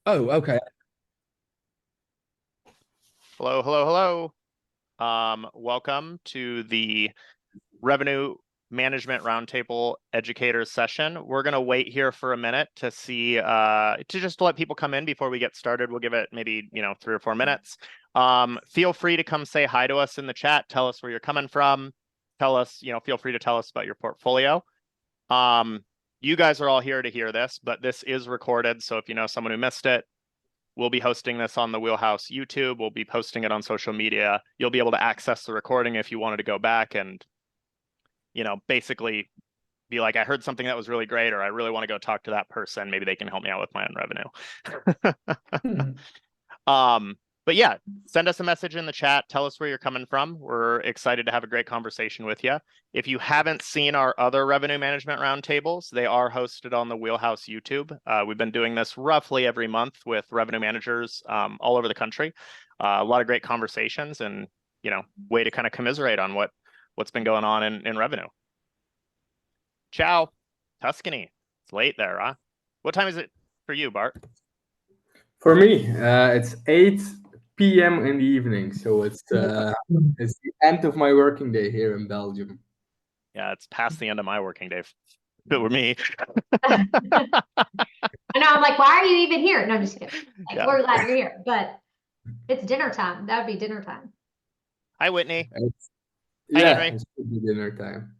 Oh, okay. Hello, hello, hello. Welcome to the Revenue Management Roundtable Educators session. We're going to wait here for a minute to see, to just let people come in before we get started. We'll give it maybe, 3 or 4 minutes. Feel free to come say hi to us in the chat. Tell us where you're coming from. Tell us, feel free to tell us about your portfolio. You guys are all here to hear this, but this is recorded. So if you know someone who missed it, we'll be hosting this on the Wheelhouse YouTube. We'll be posting it on social media. You'll be able to access the recording if you wanted to go back and, basically be like, I heard something that was really great, or I really want to go talk to that person. Maybe they can help me out with my own revenue. But yeah, send us a message in the chat. Tell us where you're coming from. We're excited to have a great conversation with you. If you haven't seen our other revenue management roundtables, they are hosted on the Wheelhouse YouTube. We've been doing this roughly every month with revenue managers all over the country. A lot of great conversations and, way to kind of commiserate on what's been going on in revenue. Ciao, Tuscany. It's late there, huh? What time is it for you, Bart? For me, it's 8 p.m. in the evening, so it's the end of my working day here in Belgium. Yeah, it's past the end of my working day. If it were me. I know, I'm like, why are you even here? No, I'm just kidding. Like, Yeah. we're glad you're here, but it's dinner time. That would be dinner time. Hi, Whitney. Yeah, Henry. it should be dinner time.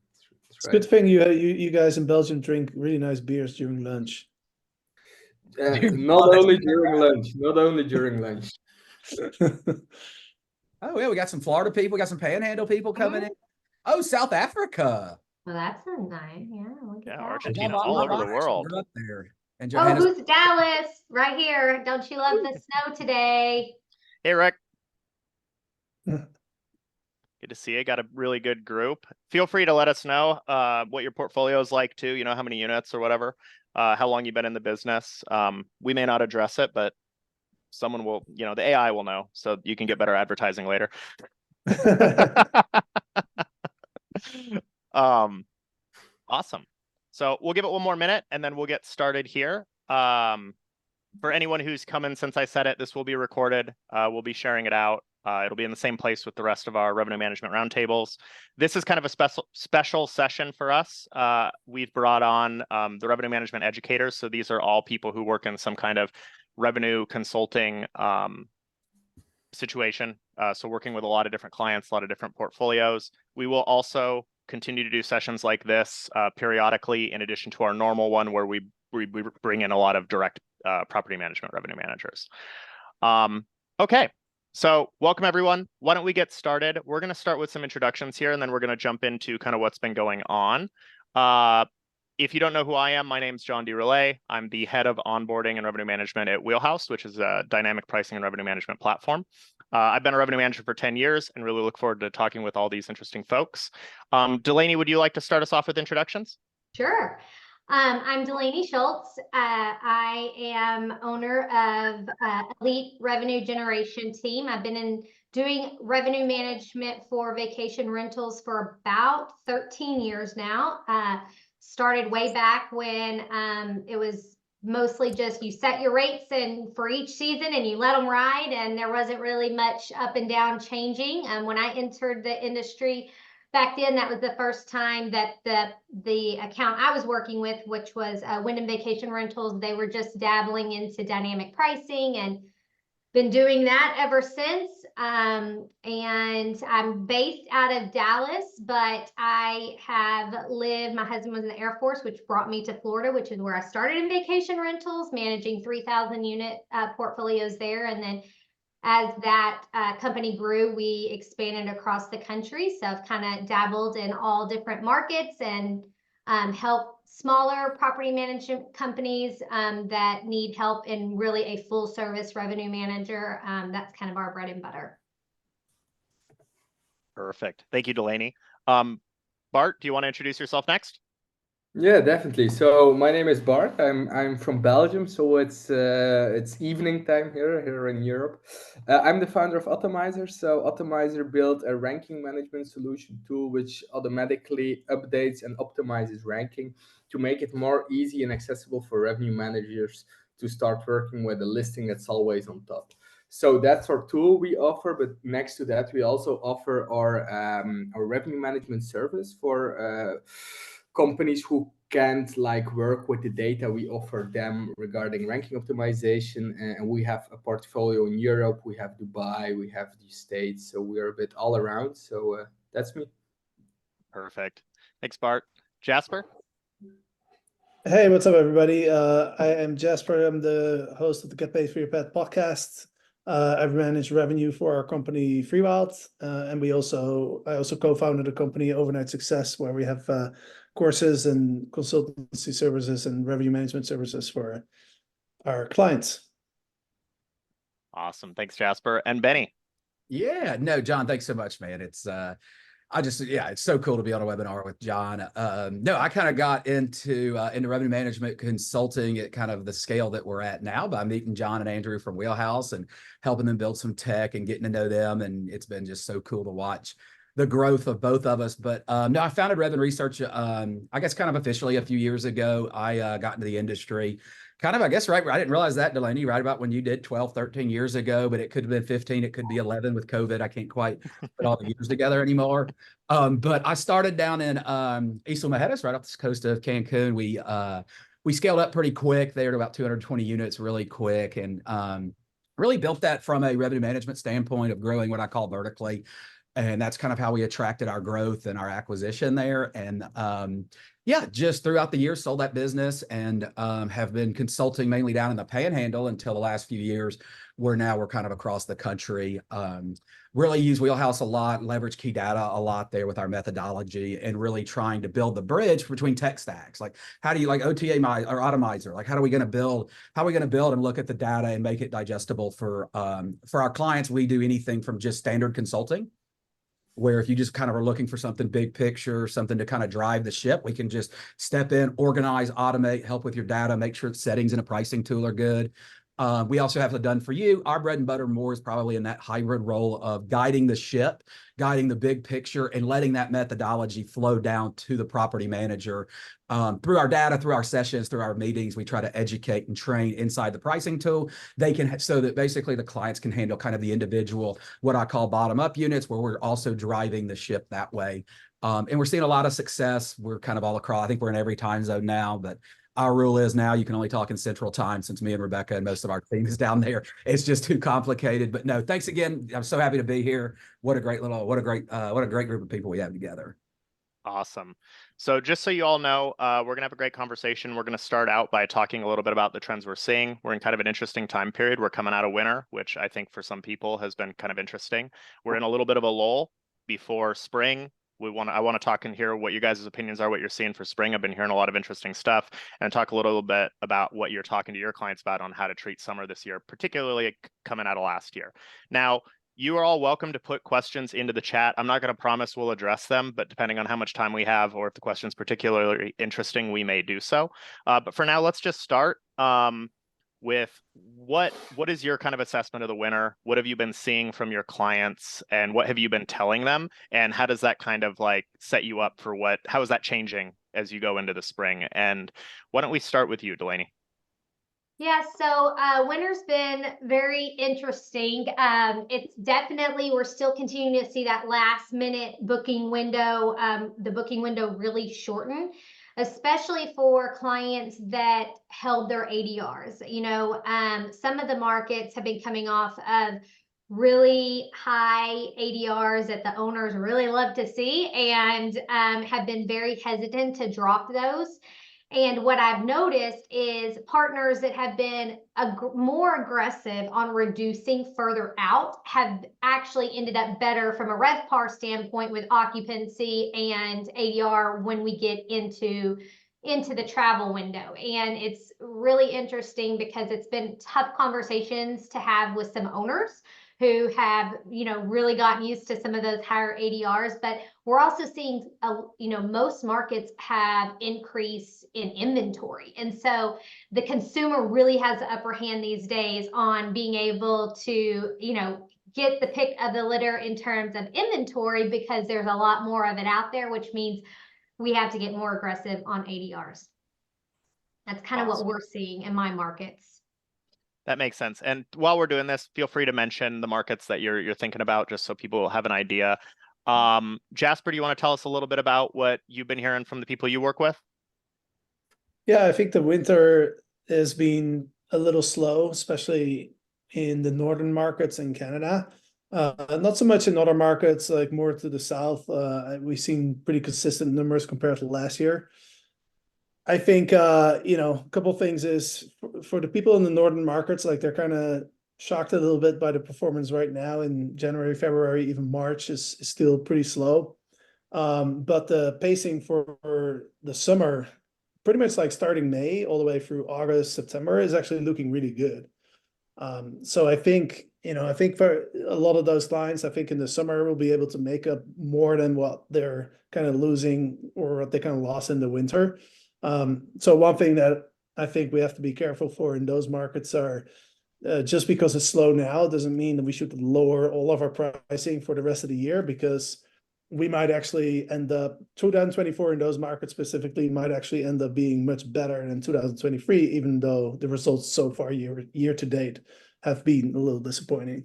It's a good thing you guys in Belgium drink really nice beers during lunch. Not only during lunch. Not only during lunch. Oh, yeah, we got some Florida people, we got some Panhandle people coming in. Oh, South Africa. Well, that's a nice, yeah. Look at that. Argentina, all over the world. Up there. And oh, who's Dallas? Right here. Don't you love the snow today? Hey, Rick. Good to see you. Got a really good group. Feel free to let us know what your portfolio is like too. How many units or whatever. How long you've been in the business. We may not address it, but someone will, the AI will know, so you can get better advertising later. Awesome. So we'll give it one more minute and then we'll get started here. For anyone who's coming since I said it, this will be recorded. We'll be sharing it out. It'll be in the same place with the rest of our revenue management roundtables. This is kind of a special session for us. We've brought on the revenue management educators. So these are all people who work in some kind of revenue consulting situation. So working with a lot of different clients, a lot of different portfolios. We will also continue to do sessions like this periodically, in addition to our normal one where we bring in a lot of direct property management revenue managers. Okay, so welcome everyone. Why don't we get started? We're going to start with some introductions here, and then we're going to jump into kind of what's been going on. If you don't know who I am, my name's John DeRoulet. I'm the head of onboarding and revenue management at Wheelhouse, which is a dynamic pricing and revenue management platform. I've been a revenue manager for 10 years and really look forward to talking with all these interesting folks. Delanie, would you like to start us off with introductions? Sure. I'm Delanie Schulze. I am owner of Elite Revenue Generation Team. I've been doing revenue management for vacation rentals for about 13 years now. Started way back when it was mostly just you set your rates and for each season and you let them ride, and there wasn't really much up and down changing. When I entered the industry back then, that was the first time that the account I was working with, which was Wyndham Vacation Rentals, they were just dabbling into dynamic pricing, and been doing that ever since. And I'm based out of Dallas, but I have lived, my husband was in the Air Force, which brought me to Florida, which is where I started in vacation rentals, managing 3,000 unit portfolios there. And then as that company grew, we expanded across the country. So I've kind of dabbled in all different markets and help smaller property management companies that need help in really a full service revenue manager. That's kind of our bread and butter. Perfect. Thank you, Delanie. Bart, do you want to introduce yourself next? Yeah, definitely. So my name is Bart. I'm from Belgium, so it's evening time here in Europe. I'm the founder of Automizer. So Automizer built a ranking management solution tool which automatically updates and optimizes ranking to make it more easy and accessible for revenue managers to start working with a listing that's always on top. So that's our tool we offer, but next to that, we also offer our revenue management service for companies who can't like work with the data we offer them regarding ranking optimization. And we have a portfolio in Europe, we have Dubai, we have the States, so we're a bit all around. So that's me. Perfect. Thanks, Bart. Jasper? Hey, what's up, everybody? I am Jasper. I'm the host of the Get Paid for Your Pet podcast. I manage revenue for our company FreeWild, and I also co-founded a company, Overnight Success, where we have courses and consultancy services and revenue management services for our clients. Awesome. Thanks, Jasper. And Benny? Yeah, no, John, thanks so much, man. It's it's so cool to be on a webinar with John. No, I kind of got into revenue management consulting at kind of the scale that we're at now by meeting John and Andrew from Wheelhouse and helping them build some tech and getting to know them. And it's been just so cool to watch the growth of both of us. But no, I founded Revan Research, I guess kind of officially a few years ago. I got into the industry kind of, I guess, right. I didn't realize that, Delanie, right about when you did 12, 13 years ago, but it could have been 15. It could be 11 with COVID. I can't quite put all the years together anymore. But I started down in Isla Mujeres, right off the coast of Cancun. We scaled up pretty quick there to about 220 units really quick, and really built that from a revenue management standpoint of growing what I call vertically. And that's kind of how we attracted our growth and our acquisition there. And yeah, just throughout the years, sold that business and have been consulting mainly down in the Panhandle until the last few years, where now we're kind of across the country. Really use Wheelhouse a lot, leverage key data a lot there with our methodology, and really trying to build the bridge between tech stacks. Like, how do you like OTA or Automizer? Like, how are we going to build and look at the data and make it digestible for our clients? We do anything from just standard consulting, where if you just kind of are looking for something big picture, something to kind of drive the ship, we can just step in, organize, automate, help with your data, make sure settings in a pricing tool are good. We also have the done for you. Our bread and butter more is probably in that hybrid role of guiding the ship, guiding the big picture, and letting that methodology flow down to the property manager. Through our data, through our sessions, through our meetings, we try to educate and train inside the pricing tool. They can, so that basically the clients can handle kind of the individual, what I call bottom up units, where we're also driving the ship that way. And we're seeing a lot of success. We're kind of all across. I think we're in every time zone now, but our rule is now you can only talk in Central Time, since me and Rebecca and most of our team is down there. It's just too complicated. But no, thanks again. I'm so happy to be here. What a great group of people we have together. Awesome. So just so you all know, we're going to have a great conversation. We're going to start out by talking a little bit about the trends we're seeing. We're in kind of an interesting time period. We're coming out of winter, which I think for some people has been kind of interesting. We're in a little bit of a lull before spring. I want to talk and hear what you guys' opinions are, what you're seeing for spring. I've been hearing a lot of interesting stuff, and talk a little bit about what you're talking to your clients about on how to treat summer this year, particularly coming out of last year. Now, you are all welcome to put questions into the chat. I'm not going to promise we'll address them, but depending on how much time we have, or if the question's particularly interesting, we may do so. But for now, let's just start with what is your kind of assessment of the winter? What have you been seeing from your clients, and what have you been telling them? And how does that kind of like set you up for how is that changing as you go into the spring? And why don't we start with you, Delanie? Yeah, so winter's been very interesting. It's definitely, we're still continuing to see that last minute booking window, the booking window really shorten, especially for clients that held their ADRs. You know, some of the markets have been coming off of really high ADRs that the owners really love to see, and have been very hesitant to drop those. And what I've noticed is partners that have been more aggressive on reducing further out have actually ended up better from a RevPAR standpoint with occupancy and ADR when we get into the travel window. And it's really interesting because it's been tough conversations to have with some owners who have, you know, really gotten used to some of those higher ADRs. But we're also seeing, you know, most markets have increase in inventory. And so the consumer really has the upper hand these days on being able to, you know, get the pick of the litter in terms of inventory, because there's a lot more of it out there, which means we have to get more aggressive on ADRs. That's kind of what we're seeing in my markets. That makes sense. And while we're doing this, feel free to mention the markets that you're thinking about, just so people have an idea. Jasper, do you want to tell us a little bit about what you've been hearing from the people you work with? Yeah, I think the winter has been a little slow, especially in the northern markets in Canada. Not so much in other markets, like more to the south. We've seen pretty consistent numbers compared to last year. I think, a couple things is for the people in the northern markets, like they're kind of shocked a little bit by the performance right now in January, February, even March is still pretty slow. But the pacing for the summer, pretty much like starting May all the way through August, September, is actually looking really good. So I think for a lot of those lines, I think in the summer we'll be able to make up more than what they're kind of losing or what they kind of lost in the winter. So one thing that I think we have to be careful for in those markets are just because it's slow now doesn't mean that we should lower all of our pricing for the rest of the year, because we might actually end up 2024 in those markets specifically might actually end up being much better than 2023, even though the results so far year to date have been a little disappointing.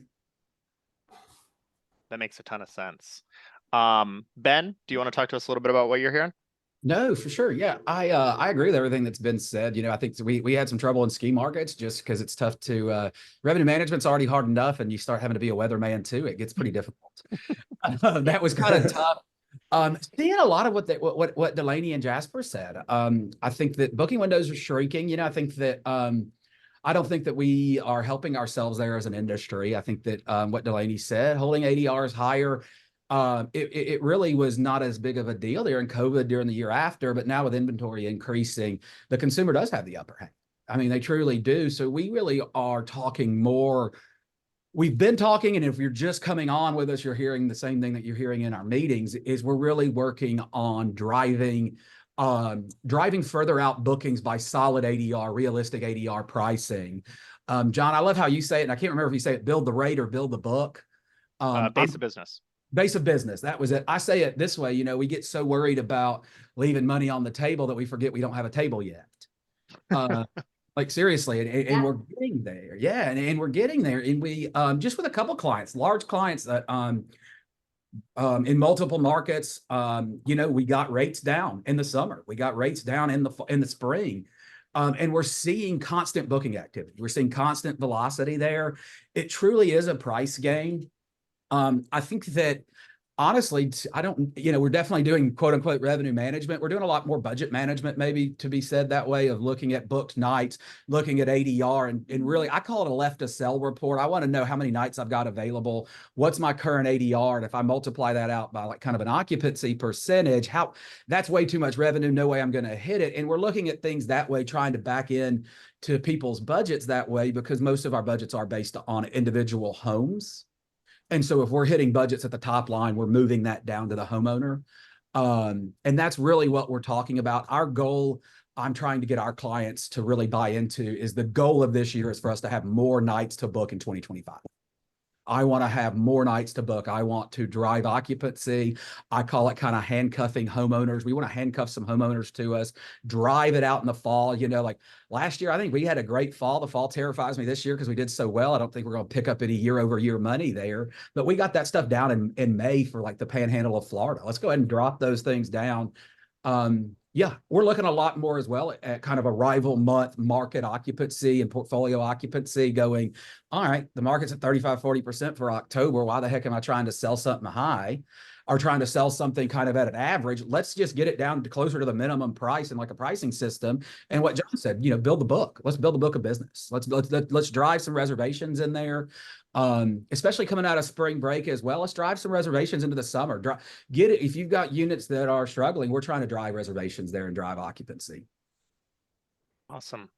That makes a ton of sense. Ben, do you want to talk to us a little bit about what you're hearing? No, for sure. Yeah, I agree with everything that's been said. You know, I think we had some trouble in ski markets just because it's tough to revenue management's already hard enough, and you start having to be a weatherman too. It gets pretty difficult. That was kind of tough. Seeing a lot of what Delanie and Jasper said. I think that booking windows are shrinking. You know, I think that I don't think that we are helping ourselves there as an industry. I think that what Delanie said, holding ADRs higher. It really was not as big of a deal during COVID, during the year after, but now with inventory increasing, the consumer does have the upper hand. I mean, they truly do. So we really are talking more. We've been talking, and if you're just coming on with us, you're hearing the same thing that you're hearing in our meetings, is we're really working on driving further out bookings by solid ADR, realistic ADR pricing. John, I love how you say it, and I can't remember if you say it, build the rate or build the book. Base of business. Base of business. That was it. I say it this way, you know, we get so worried about leaving money on the table that we forget we don't have a table yet. Like seriously, and we're getting there. Yeah, and we're getting there. And we just with a couple clients, large clients that in multiple markets, you know, we got rates down in the summer. We got rates down in the spring. And we're seeing constant booking activity. We're seeing constant velocity there. It truly is a price game. I think that honestly, we're definitely doing quote unquote revenue management. We're doing a lot more budget management, maybe to be said that way, of looking at booked nights, looking at ADR, and really, I call it a left to sell report. I want to know how many nights I've got available. What's my current ADR? And if I multiply that out by like kind of an occupancy percentage, that's way too much revenue. No way I'm going to hit it. And we're looking at things that way, trying to back in to people's budgets that way, because most of our budgets are based on individual homes. And so if we're hitting budgets at the top line, we're moving that down to the homeowner. And that's really what we're talking about. Our goal, I'm trying to get our clients to really buy into, is the goal of this year is for us to have more nights to book in 2025. I want to have more nights to book. I want to drive occupancy. I call it kind of handcuffing homeowners. We want to handcuff some homeowners to us, drive it out in the fall. You know, like last year, I think we had a great fall. The fall terrifies me this year because we did so well. I don't think we're going to pick up any year-over-year money there. But we got that stuff down in May for like the panhandle of Florida. Let's go ahead and drop those things down. Yeah, we're looking a lot more as well at kind of arrival month market occupancy and portfolio occupancy going, all right, the market's at 35-40% for October. Why the heck am I trying to sell something high or trying to sell something kind of at an average? Let's just get it down to closer to the minimum price and like a pricing system. And what John said, you know, build the book. Let's build a book of business. Let's drive some reservations in there. Especially coming out of spring break as well. Let's drive some reservations into the summer. Get it. If you've got units that are struggling, we're trying to drive reservations there and drive occupancy. Awesome.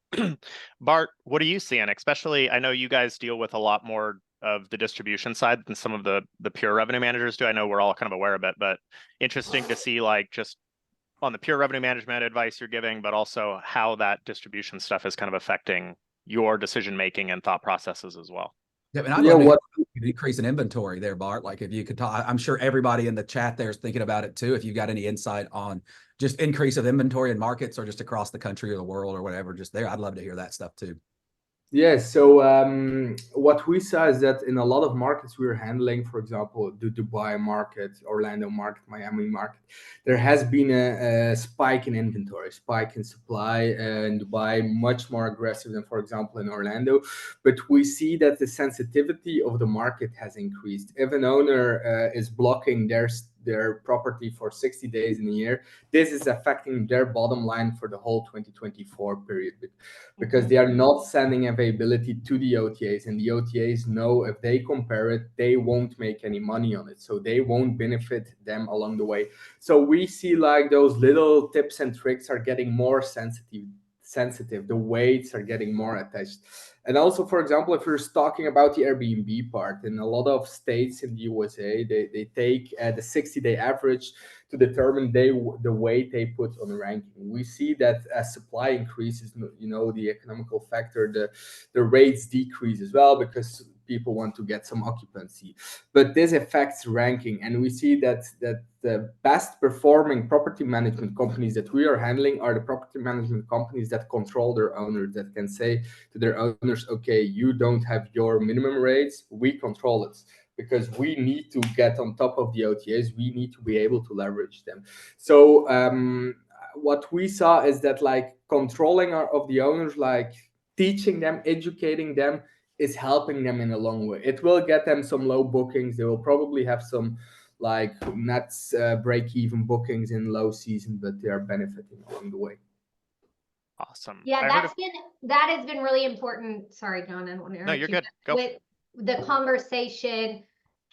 Bart, what are you seeing? Especially, I know you guys deal with a lot more of the distribution side than some of the pure revenue managers do. I know we're all kind of aware of it, but interesting to see like just on the pure revenue management advice you're giving, but also how that distribution stuff is kind of affecting your decision-making and thought processes as well. Yeah, and I'd love to decrease in inventory there, Bart. Like if you could talk, I'm sure everybody in the chat there is thinking about it too. If you've got any insight on just increase of inventory in markets or just across the country or the world or whatever, just there, I'd love to hear that stuff too. Yes, so what we saw is that in a lot of markets we were handling, for example, the Dubai market, Orlando market, Miami market, there has been a spike in inventory, spike in supply in Dubai, much more aggressive than, for example, in Orlando. But we see that the sensitivity of the market has increased. If an owner is blocking their property for 60 days in a year, this is affecting their bottom line for the whole 2024 period, because they are not sending availability to the OTAs, and the OTAs know if they compare it, they won't make any money on it, so they won't benefit them along the way. So we see like those little tips and tricks are getting more sensitive, the weights are getting more attached. And also, for example, if you're talking about the Airbnb part, in a lot of states in the USA, they take the 60-day average to determine the weight they put on ranking. We see that as supply increases, the economical factor, the rates decrease as well, because people want to get some occupancy. But this affects ranking, and we see that the best performing property management companies that we are handling are the property management companies that control their owners, that can say to their owners, okay, you don't have your minimum rates, we control it, because we need to get on top of the OTAs, we need to be able to leverage them. So what we saw is that like controlling of the owners, like teaching them, educating them, is helping them in a long way. It will get them some low bookings. They will probably have some like net break-even bookings in low season, but they are benefiting along the way. Awesome. Yeah, that has been really important. Sorry, John, I don't want to No, you're good. Go. With the conversation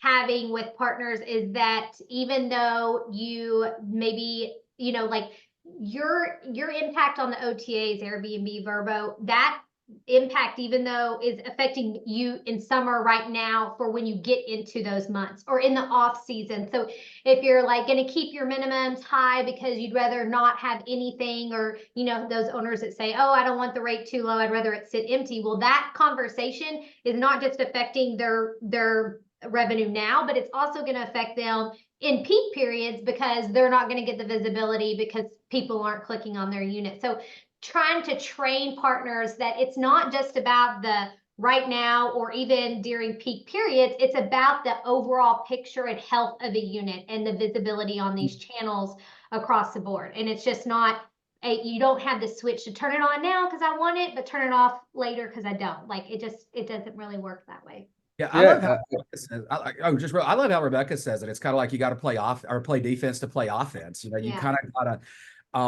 having with partners is that even though you maybe, like your impact on the OTAs, Airbnb, Vrbo, that impact, even though is affecting you in summer right now for when you get into those months or in the off season. So if you're like going to keep your minimums high because you'd rather not have anything, or those owners that say, oh, I don't want the rate too low, I'd rather it sit empty. Well, that conversation is not just affecting their revenue now, but it's also going to affect them in peak periods, because they're not going to get the visibility because people aren't clicking on their unit. So trying to train partners that it's not just about the right now or even during peak periods, it's about the overall picture and health of a unit and the visibility on these channels across the board. And it's just not you don't have the switch to turn it on now because I want it, but turn it off later because I don't. Like it doesn't really work that way. Yeah, I love how Rebecca says, I love how Rebecca says it. It's kind of like you got to play defense to play offense. You kind of gotta.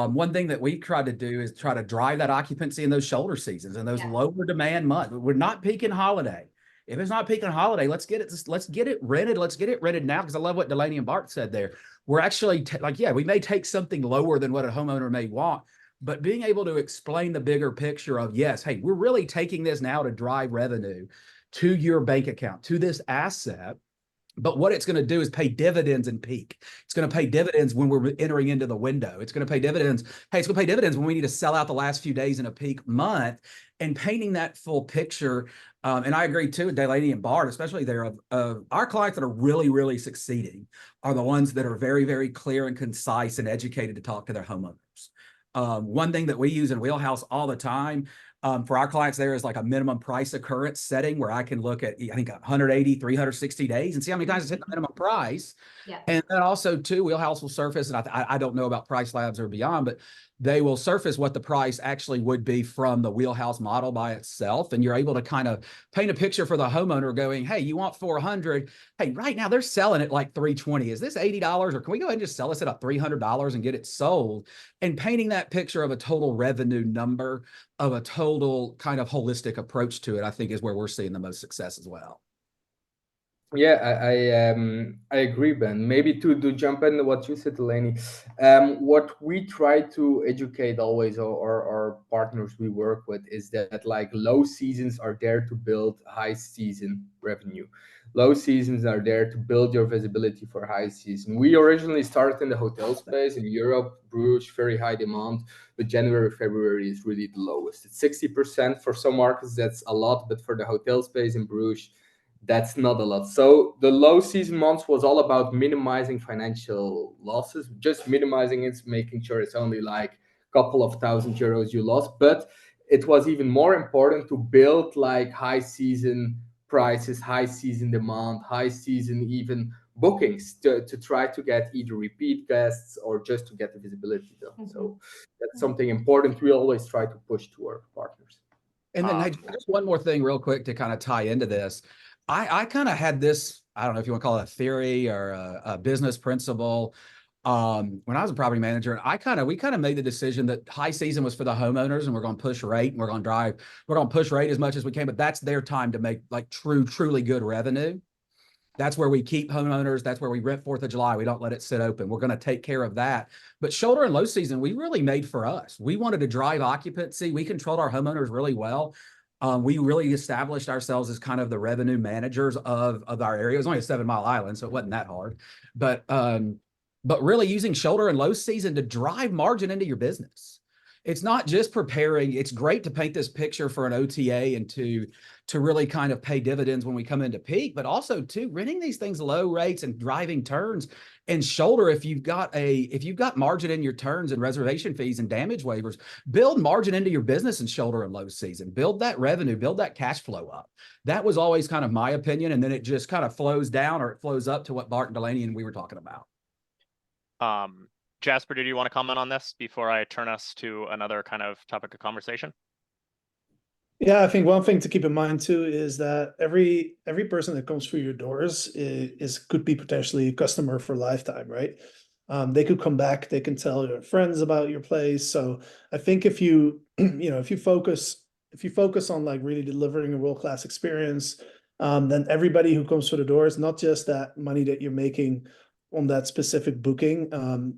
One thing that we try to do is try to drive that occupancy in those shoulder seasons and those lower demand months. We're not peaking holiday. If it's not peaking holiday, let's get it rented. Let's get it rented now, because I love what Delanie and Bart said there. We're actually we may take something lower than what a homeowner may want, but being able to explain the bigger picture of, yes, hey, we're really taking this now to drive revenue to your bank account, to this asset. But what it's going to do is pay dividends in peak. It's going to pay dividends when we're entering into the window. It's going to pay dividends. Hey, it's going to pay dividends when we need to sell out the last few days in a peak month, and painting that full picture. And I agree too with Delanie and Bart, especially there of our clients that are really, really succeeding are the ones that are very, very clear and concise and educated to talk to their homeowners. One thing that we use in Wheelhouse all the time for our clients there is like a minimum price occurrence setting, where I can look at, I think, 180, 360 days and see how many times it's hit the minimum price. Yeah. And then also too, Wheelhouse will surface, and I don't know about Price Labs or beyond, but they will surface what the price actually would be from the Wheelhouse model by itself. And you're able to kind of paint a picture for the homeowner going, hey, you want 400. Hey, right now they're selling it like 320. Is this $80, or can we go ahead and just sell this at $300 and get it sold? And painting that picture of a total revenue number, of a total kind of holistic approach to it, I think is where we're seeing the most success as well. Yeah, I agree, Ben. Maybe to jump in what you said, Delanie, what we try to educate always our partners we work with is that like low seasons are there to build high season revenue. Low seasons are there to build your visibility for high season. We originally started in the hotel space in Europe, Bruges, very high demand, but January, February is really the lowest. It's 60% for some markets, that's a lot, but for the hotel space in Bruges, that's not a lot. So the low season months was all about minimizing financial losses, just minimizing it, making sure it's only like a couple of €1,000 you lost. But it was even more important to build like high season prices, high season demand, high season even bookings to try to get either repeat guests or just to get the visibility done. So that's something important we always try to push to our partners. And then just one more thing real quick to kind of tie into this. I kind of had this, I don't know if you want to call it a theory or a business principle. When I was a property manager, we kind of made the decision that high season was for the homeowners, and we're going to push rate and we're going to push rate as much as we can, but that's their time to make like truly good revenue. That's where we keep homeowners. That's where we rent 4th of July. We don't let it sit open. We're going to take care of that. But shoulder and low season, we really made for us. We wanted to drive occupancy. We controlled our homeowners really well. We really established ourselves as kind of the revenue managers of our area. It was only a 7-mile island, so it wasn't that hard. But really using shoulder and low season to drive margin into your business. It's not just preparing. It's great to paint this picture for an OTA and to really kind of pay dividends when we come into peak, but also too renting these things low rates and driving turns. And shoulder, if you've got margin in your turns and reservation fees and damage waivers, build margin into your business in shoulder and low season. Build that revenue, build that cash flow up. That was always kind of my opinion, and then it just kind of flows down or it flows up to what Bart and Delanie and we were talking about. Jasper, did you want to comment on this before I turn us to another kind of topic of conversation? Yeah, I think one thing to keep in mind too is that every person that comes through your doors could be potentially a customer for lifetime, right? They could come back, they can tell their friends about your place. So I think if you focus on like really delivering a world-class experience, then everybody who comes through the doors, not just that money that you're making on that specific booking,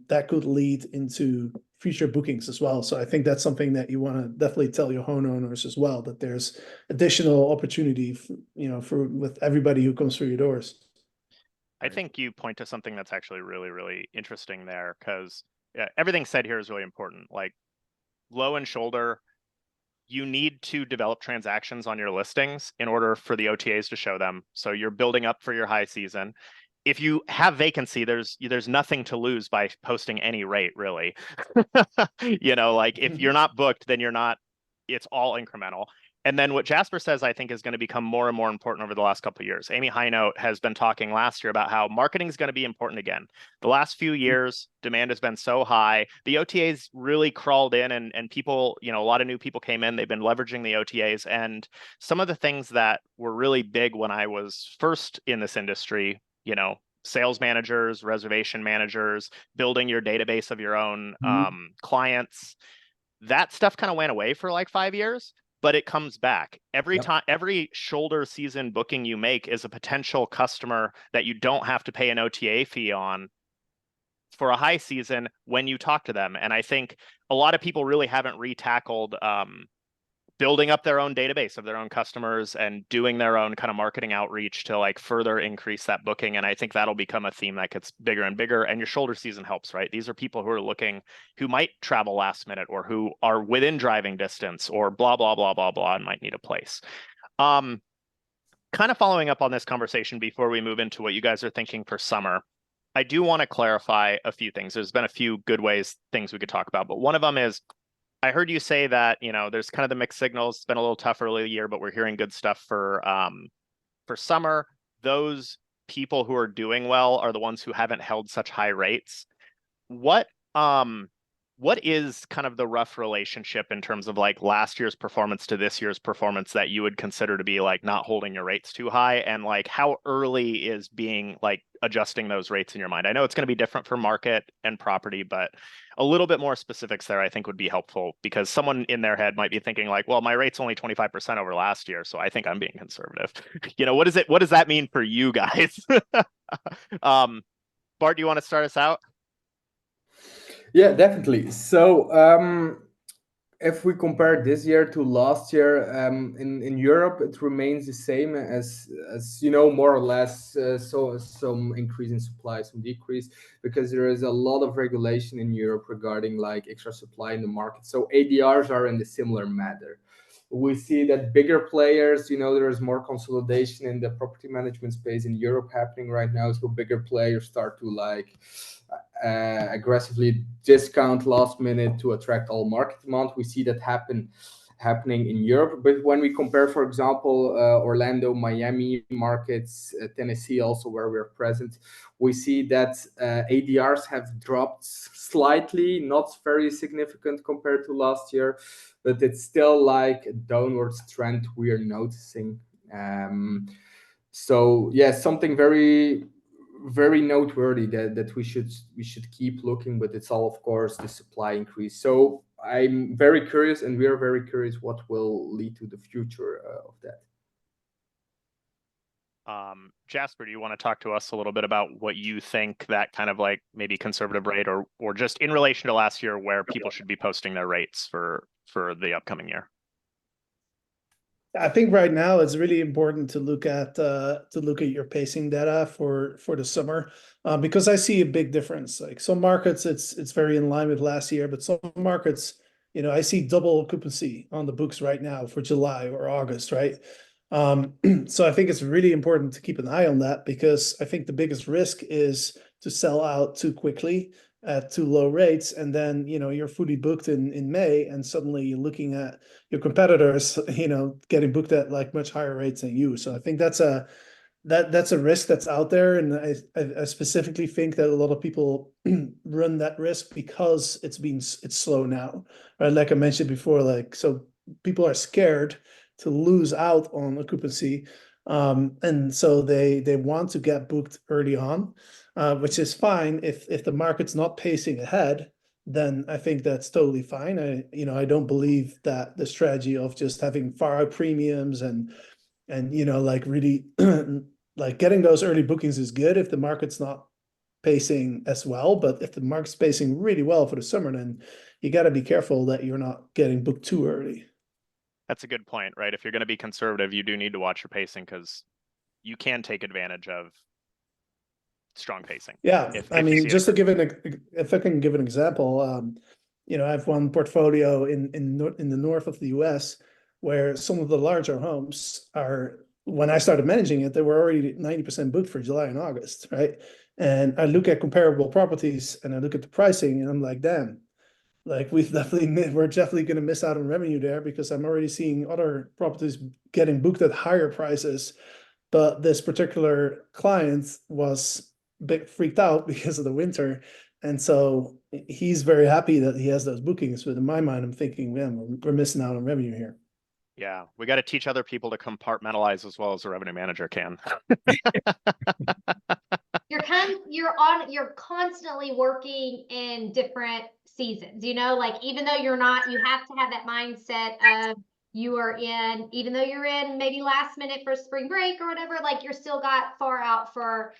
that could lead into future bookings as well. So I think that's something that you want to definitely tell your homeowners as well, that there's additional opportunity with everybody who comes through your doors. I think you point to something that's actually really, really interesting there, because everything said here is really important. Like low and shoulder, you need to develop transactions on your listings in order for the OTAs to show them. So you're building up for your high season. If you have vacancy, there's nothing to lose by posting any rate, really. Like if you're not booked, then it's all incremental. And then what Jasper says, I think, is going to become more and more important over the last couple of years. Amy Hinote has been talking last year about how marketing is going to be important again. The last few years, demand has been so high. The OTAs really crawled in, and people, a lot of new people came in. They've been leveraging the OTAs. And some of the things that were really big when I was first in this industry, sales managers, reservation managers, building your database of your own clients, that stuff kind of went away for like 5 years, but it comes back every time. Every shoulder season booking you make is a potential customer that you don't have to pay an OTA fee on for a high season when you talk to them. And I think a lot of people really haven't retackled building up their own database of their own customers and doing their own kind of marketing outreach to like further increase that booking. And I think that'll become a theme that gets bigger and bigger. And your shoulder season helps, right? These are people who might travel last minute, or who are within driving distance, or blah, blah, blah, blah, blah, and might need a place. Kind of following up on this conversation before we move into what you guys are thinking for summer, I do want to clarify a few things. There's been a few good things we could talk about, but one of them is, I heard you say that, there's kind of the mixed signals. It's been a little tough early in the year, but we're hearing good stuff for summer. Those people who are doing well are the ones who haven't held such high rates. What is kind of the rough relationship in terms of like last year's performance to this year's performance that you would consider to be like not holding your rates too high? And like how early is being like adjusting those rates in your mind? I know it's going to be different for market and property, but a little bit more specifics there I think would be helpful, because someone in their head might be thinking like, well, my rate's only 25% over last year, so I think I'm being conservative. What does that mean for you guys? Bart, do you want to start us out? Yeah, definitely. So if we compare this year to last year, in Europe, it remains the same as more or less. So some increase in supply, some decrease, because there is a lot of regulation in Europe regarding like extra supply in the market. So ADRs are in the similar manner. We see that bigger players, there is more consolidation in the property management space in Europe happening right now. So bigger players start to like aggressively discount last minute to attract all market demand. We see that happen happening in Europe. But when we compare, for example, Orlando, Miami markets, Tennessee also where we're present, we see that ADRs have dropped slightly, not very significant compared to last year, but it's still like a downwards trend we are noticing. So yeah, something very noteworthy that we should keep looking, but it's all, of course, the supply increase. So I'm very curious, and we are very curious what will lead to the future of that. Jasper, do you want to talk to us a little bit about what you think that kind of like maybe conservative rate or just in relation to last year where people should be posting their rates for the upcoming year? I think right now it's really important to look at your pacing data for the summer, because I see a big difference. Like some markets, it's very in line with last year, but some markets, I see double occupancy on the books right now for July or August, right? So I think it's really important to keep an eye on that, because I think the biggest risk is to sell out too quickly at too low rates, and then you're fully booked in May, and suddenly you're looking at your competitors getting booked at like much higher rates than you. So I think that's a risk that's out there, and I specifically think that a lot of people run that risk because it's slow now, right? Like I mentioned before, like, so people are scared to lose out on occupancy, and so they want to get booked early on, which is fine if the market's not pacing ahead. Then I think that's totally fine. I don't believe that the strategy of just having far out premiums and like really like getting those early bookings is good if the market's not pacing as well. But if the market's pacing really well for the summer, then you got to be careful that you're not getting booked too early. That's a good point, right? If you're going to be conservative, you do need to watch your pacing, because you can take advantage of strong pacing. Yeah, if I mean, just to give if I can give an example, I have one portfolio in the north of the US where some of the larger homes are, when I started managing it, they were already 90% booked for July and August, right? And I look at comparable properties and I look at the pricing, and I'm like, damn, like we're definitely going to miss out on revenue there, because I'm already seeing other properties getting booked at higher prices. But this particular client was a bit freaked out because of the winter. And so he's very happy that he has those bookings. But in my mind, I'm thinking, man, we're missing out on revenue here. Yeah, we got to teach other people to compartmentalize as well as a revenue manager can. You're constantly working in different seasons, like even though you have to have that mindset of even though you're in maybe last minute for spring break or whatever, like you're still got far out for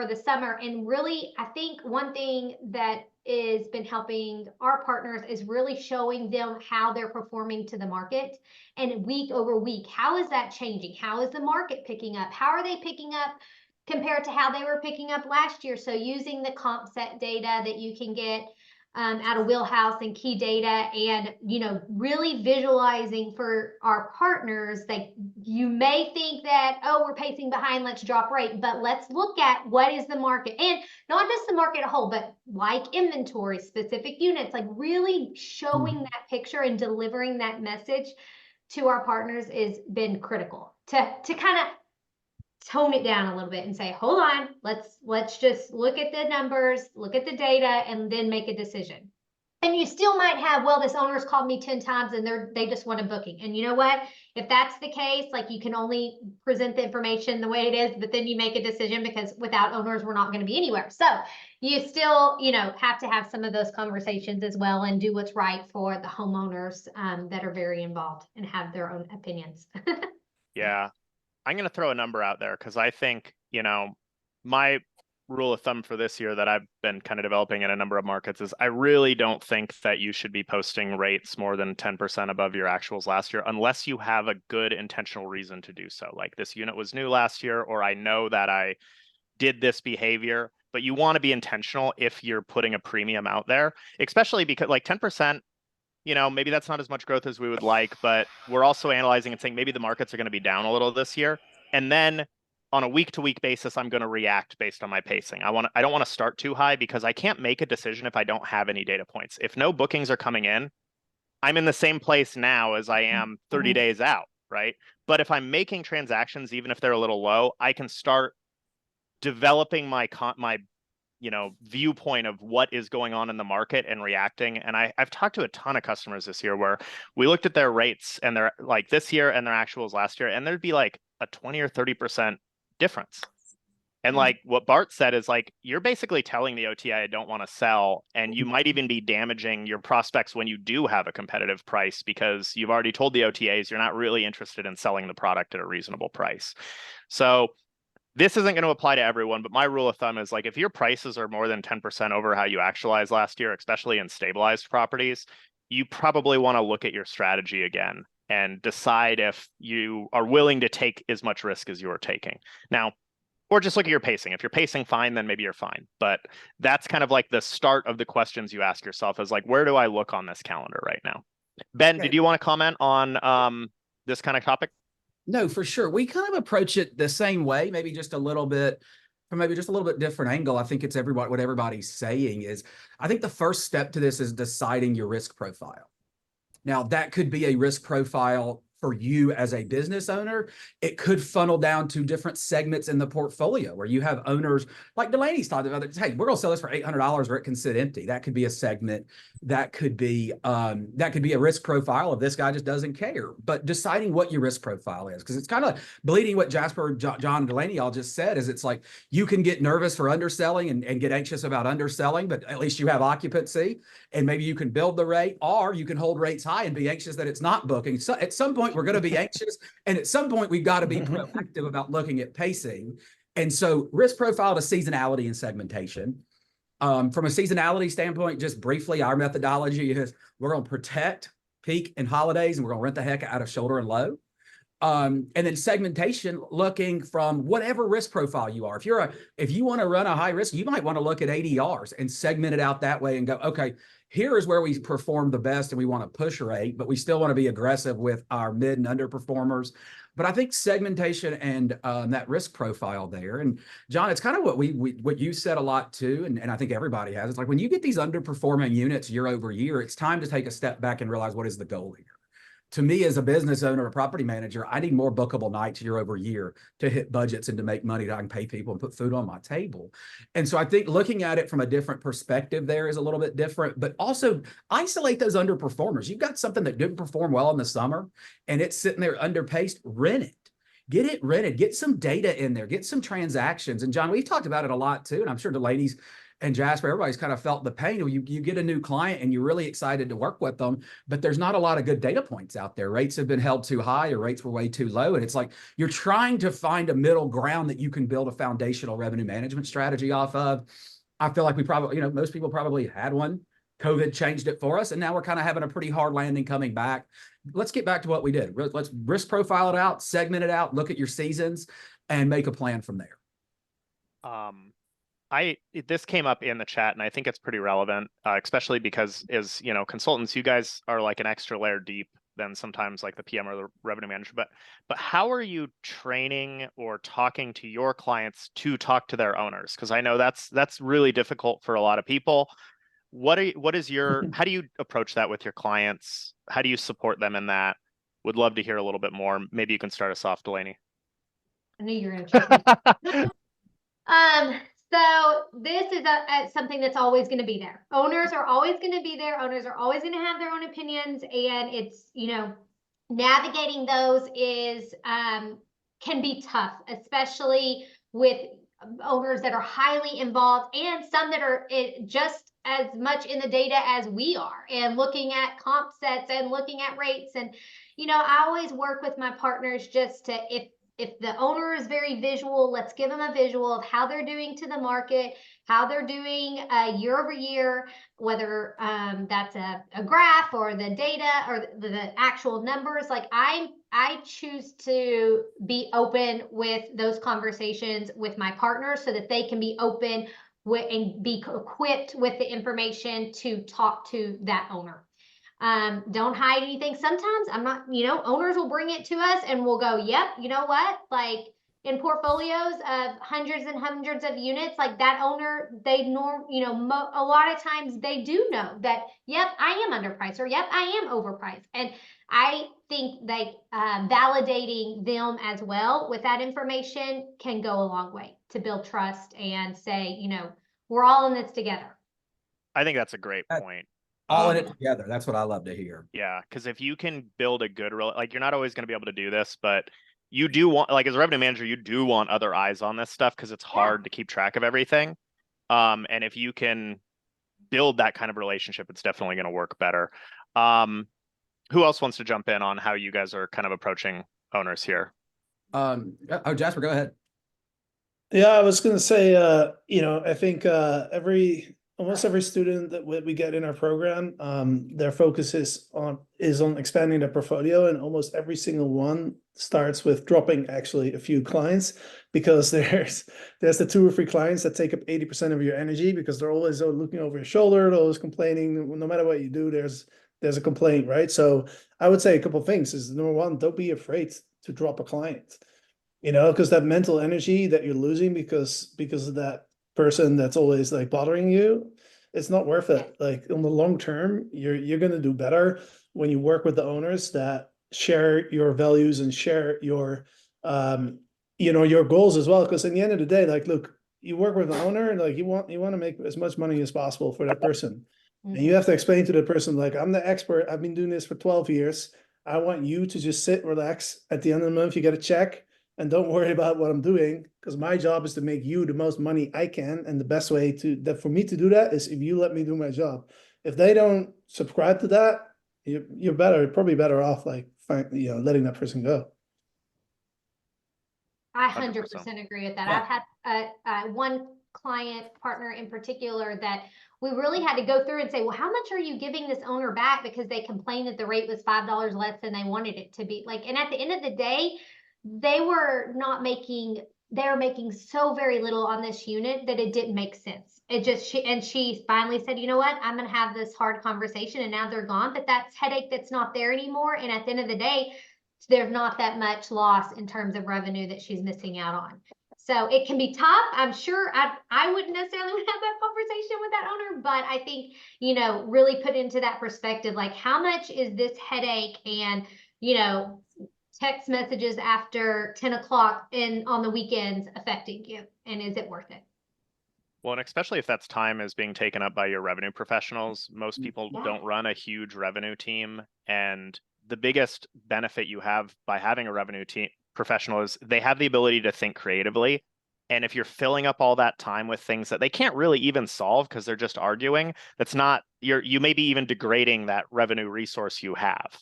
the summer. And really, I think one thing that has been helping our partners is really showing them how they're performing to the market, and week over week, how is that changing? How is the market picking up? How are they picking up compared to how they were picking up last year? So using the comp set data that you can get out of Wheelhouse and key data, and really visualizing for our partners. Like, you may think that, oh, we're pacing behind, let's drop rate, but let's look at what is the market, and not just the market a whole, but like inventory, specific units, like really showing that picture and delivering that message to our partners has been critical to kind of tone it down a little bit and say, hold on, let's just look at the numbers, look at the data, and then make a decision. And you still might have, well, this owner's called me 10 times and they just want a booking. And you know what? If that's the case, like, you can only present the information the way it is, but then you make a decision, because without owners, we're not going to be anywhere. So you still, have to have some of those conversations as well, and do what's right for the homeowners that are very involved and have their own opinions. Yeah. I'm going to throw a number out there, because I think, my rule of thumb for this year that I've been kind of developing in a number of markets is I really don't think that you should be posting rates more than 10% above your actuals last year, unless you have a good intentional reason to do so. Like, this unit was new last year, or I know that I did this behavior. But you want to be intentional if you're putting a premium out there, especially because like 10%, maybe that's not as much growth as we would like, but we're also analyzing and saying maybe the markets are going to be down a little this year. And then on a week-to-week basis, I'm going to react based on my pacing. I don't want to start too high, because I can't make a decision if I don't have any data points. If no bookings are coming in, I'm in the same place now as I am 30 days out, right? But if I'm making transactions, even if they're a little low, I can start developing my viewpoint of what is going on in the market and reacting. And I've talked to a ton of customers this year where we looked at their rates and their like this year and their actuals last year, and there'd be like a 20 or 30% difference. And like what Bart said is like, you're basically telling the OTA I don't want to sell, and you might even be damaging your prospects when you do have a competitive price, because you've already told the OTAs you're not really interested in selling the product at a reasonable price. So this isn't going to apply to everyone, but my rule of thumb is like, if your prices are more than 10% over how you actualized last year, especially in stabilized properties, you probably want to look at your strategy again and decide if you are willing to take as much risk as you are taking. Now, or just look at your pacing. If you're pacing fine, then maybe you're fine. But that's kind of like the start of the questions you ask yourself is like, where do I look on this calendar right now? Ben, did you want to comment on this kind of topic? No, for sure. We kind of approach it the same way, maybe just a little bit from maybe just a little bit different angle. I think it's what everybody's saying is, I think the first step to this is deciding your risk profile. Now, that could be a risk profile for you as a business owner. It could funnel down to different segments in the portfolio where you have owners like Delanie's talked about. Hey, we're going to sell this for $800 where it can sit empty. That could be a segment. That could be a risk profile of this guy just doesn't care. But deciding what your risk profile is, because it's kind of bleeding what Jasper, John, and Delanie all just said, is it's like you can get nervous for underselling and get anxious about underselling, but at least you have occupancy and maybe you can build the rate, or you can hold rates high and be anxious that it's not booking. So at some point, we're going to be anxious. And at some point, we've got to be proactive about looking at pacing. And so risk profile to seasonality and segmentation. From a seasonality standpoint, just briefly, our methodology is we're going to protect peak and holidays, and we're going to rent the heck out of shoulder and low. And then segmentation, looking from whatever risk profile you are. If you want to run a high risk, you might want to look at ADRs and segment it out that way and go, okay, here is where we perform the best and we want to push rate, but we still want to be aggressive with our mid and underperformers. But I think segmentation and that risk profile there, and John, it's kind of what you said a lot too, and I think everybody has. It's like when you get these underperforming units year over year, it's time to take a step back and realize what is the goal here. To me, as a business owner, a property manager, I need more bookable nights year over year to hit budgets and to make money that I can pay people and put food on my table. And so I think looking at it from a different perspective there is a little bit different, but also isolate those underperformers. You've got something that didn't perform well in the summer and it's sitting there underpaced, rent it. Get it rented, get some data in there, get some transactions. And John, we've talked about it a lot too, and I'm sure Delanie's and Jasper, everybody's kind of felt the pain. You get a new client and you're really excited to work with them, but there's not a lot of good data points out there. Rates have been held too high or rates were way too low. And it's like you're trying to find a middle ground that you can build a foundational revenue management strategy off of. I feel like we probably, most people probably had one. COVID changed it for us. And now we're kind of having a pretty hard landing coming back. Let's get back to what we did. Let's risk profile it out, segment it out, look at your seasons and make a plan from there. This came up in the chat and I think it's pretty relevant, especially because as consultants, you guys are like an extra layer deep than sometimes like the PM or the revenue manager. But how are you training or talking to your clients to talk to their owners? Because I know that's really difficult for a lot of people. How do you approach that with your clients? How do you support them in that? Would love to hear a little bit more. Maybe you can start us off, Delanie. I knew you were going to check. So this is something that's always going to be there. Owners are always going to be there. Owners are always going to have their own opinions, and it's, navigating those is can be tough, especially with owners that are highly involved and some that are just as much in the data as we are and looking at comp sets and looking at rates. And, I always work with my partners just to, if the owner is very visual, let's give them a visual of how they're doing to the market, how they're doing year over year, whether that's a graph or the data or the actual numbers. Like I choose to be open with those conversations with my partners so that they can be open with and be equipped with the information to talk to that owner. Don't hide anything. Sometimes I'm not, owners will bring it to us and we'll go, yep, you know what? Like in portfolios of hundreds and hundreds of units, like that owner, a lot of times they do know that, yep, I am underpriced, or yep, I am overpriced. And I think that validating them as well with that information can go a long way to build trust and say, we're all in this together. I think that's a great point. All in it together. That's what I love to hear. Yeah, because if you can build a good, like, you're not always going to be able to do this, but you do want, like, as a revenue manager, you do want other eyes on this stuff because it's hard to keep track of everything. And if you can build that kind of relationship, it's definitely going to work better. Who else wants to jump in on how you guys are kind of approaching owners here? Jasper, go ahead. Yeah, I was going to say, I think almost every student that we get in our program, their focus is on expanding their portfolio, and almost every single one starts with dropping actually a few clients, because there's the 2 or 3 clients that take up 80% of your energy, because they're always looking over your shoulder, they're always complaining. No matter what you do, there's a complaint, right? So I would say a couple of things is, number one, don't be afraid to drop a client, because that mental energy that you're losing because of that person that's always like bothering you, it's not worth it. Like, in the long term, you're going to do better when you work with the owners that share your values and share your your goals as well. Because in the end of the day, like, look, you work with an owner, like, you want to make as much money as possible for that person. And you have to explain to the person, like, I'm the expert, I've been doing this for 12 years. I want you to just sit, relax. At the end of the month, you get a check, and don't worry about what I'm doing, because my job is to make you the most money I can. And the best way for me to do that is if you let me do my job. If they don't subscribe to that, you're probably better off, like, letting that person go. I 100% agree with that. Yeah. I've had one client partner in particular that we really had to go through and say, well, how much are you giving this owner back? Because they complained that the rate was $5 less than they wanted it to be. Like, and at the end of the day, they were making so very little on this unit that it didn't make sense. She finally said, you know what, I'm going to have this hard conversation, and now they're gone. But that's headache that's not there anymore. And at the end of the day, there's not that much loss in terms of revenue that she's missing out on. So it can be tough. I'm sure I wouldn't necessarily have that conversation with that owner, but I think, really put into that perspective, like, how much is this headache and, text messages after 10 o'clock on the weekends affecting you, and is it worth it? Well, and especially if that's time is being taken up by your revenue professionals. Most people don't run a huge revenue team, and the biggest benefit you have by having a revenue team professional is they have the ability to think creatively. And if you're filling up all that time with things that they can't really even solve because they're just arguing, you may be even degrading that revenue resource you have.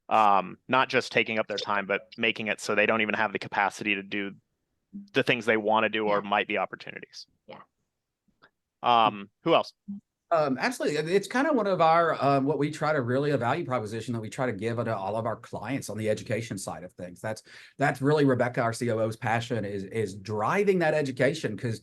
Not just taking up their time, but making it so they don't even have the capacity to do the things they want to do or might be opportunities. Yeah. Who else? Absolutely. It's kind of one of our, what we try to really a value proposition that we try to give to all of our clients on the education side of things. That's really Rebecca, our COO's passion is driving that education, because,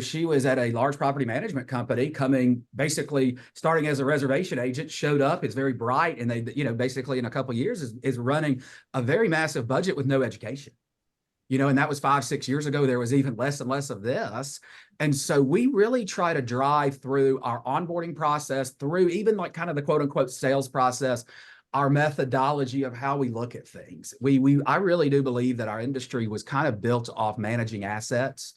she was at a large property management company basically starting as a reservation agent, showed up, is very bright. And they, basically in a couple of years is running a very massive budget with no education. And that was 5-6 years ago. There was even less and less of this. And so we really try to drive through our onboarding process, through even like kind of the quote unquote sales process, our methodology of how we look at things. I really do believe that our industry was kind of built off managing assets,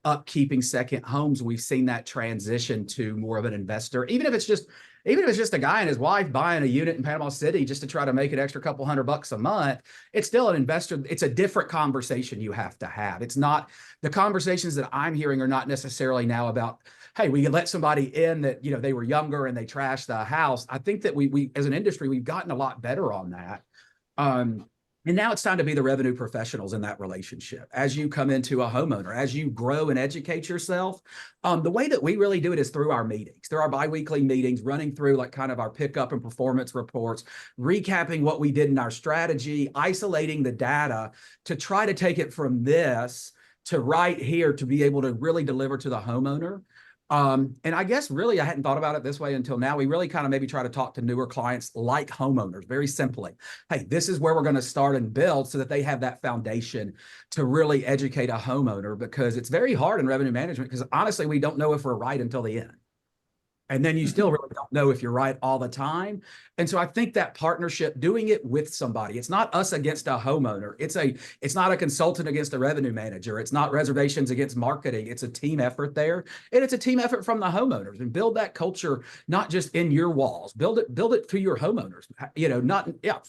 upkeeping second homes. We've seen that transition to more of an investor, even if it's just a guy and his wife buying a unit in Panama City just to try to make an extra couple $100 a month. It's still an investor. It's a different conversation you have to have. It's not, the conversations that I'm hearing are not necessarily now about, hey, we let somebody in that, they were younger and they trashed the house. I think that we as an industry, we've gotten a lot better on that. And now it's time to be the revenue professionals in that relationship. As you come into a homeowner, as you grow and educate yourself, the way that we really do it is through our meetings, through our biweekly meetings, running through like kind of our pickup and performance reports, recapping what we did in our strategy, isolating the data to try to take it from this to right here to be able to really deliver to the homeowner. And I guess really I hadn't thought about it this way until now. We really kind of maybe try to talk to newer clients like homeowners very simply. Hey, this is where we're going to start and build so that they have that foundation to really educate a homeowner, because it's very hard in revenue management because honestly, we don't know if we're right until the end. And then you still really don't know if you're right all the time. And so I think that partnership, doing it with somebody, it's not us against a homeowner. It's not a consultant against a revenue manager. It's not reservations against marketing. It's a team effort there. And it's a team effort from the homeowners, and build that culture, not just in your walls, build it through your homeowners,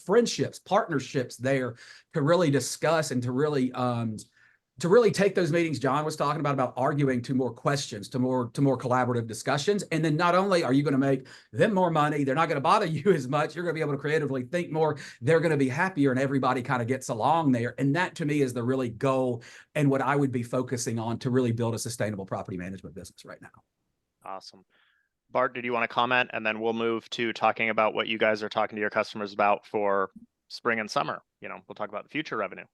friendships, partnerships there to really discuss and to really take those meetings John was talking about arguing, to more questions, to more collaborative discussions. And then not only are you going to make them more money, they're not going to bother you as much. You're going to be able to creatively think more. They're going to be happier, and everybody kind of gets along there. And that to me is the really goal and what I would be focusing on to really build a sustainable property management business right now. Awesome. Bart, did you want to comment? And then we'll move to talking about what you guys are talking to your customers about for spring and summer. We'll talk about the future revenue.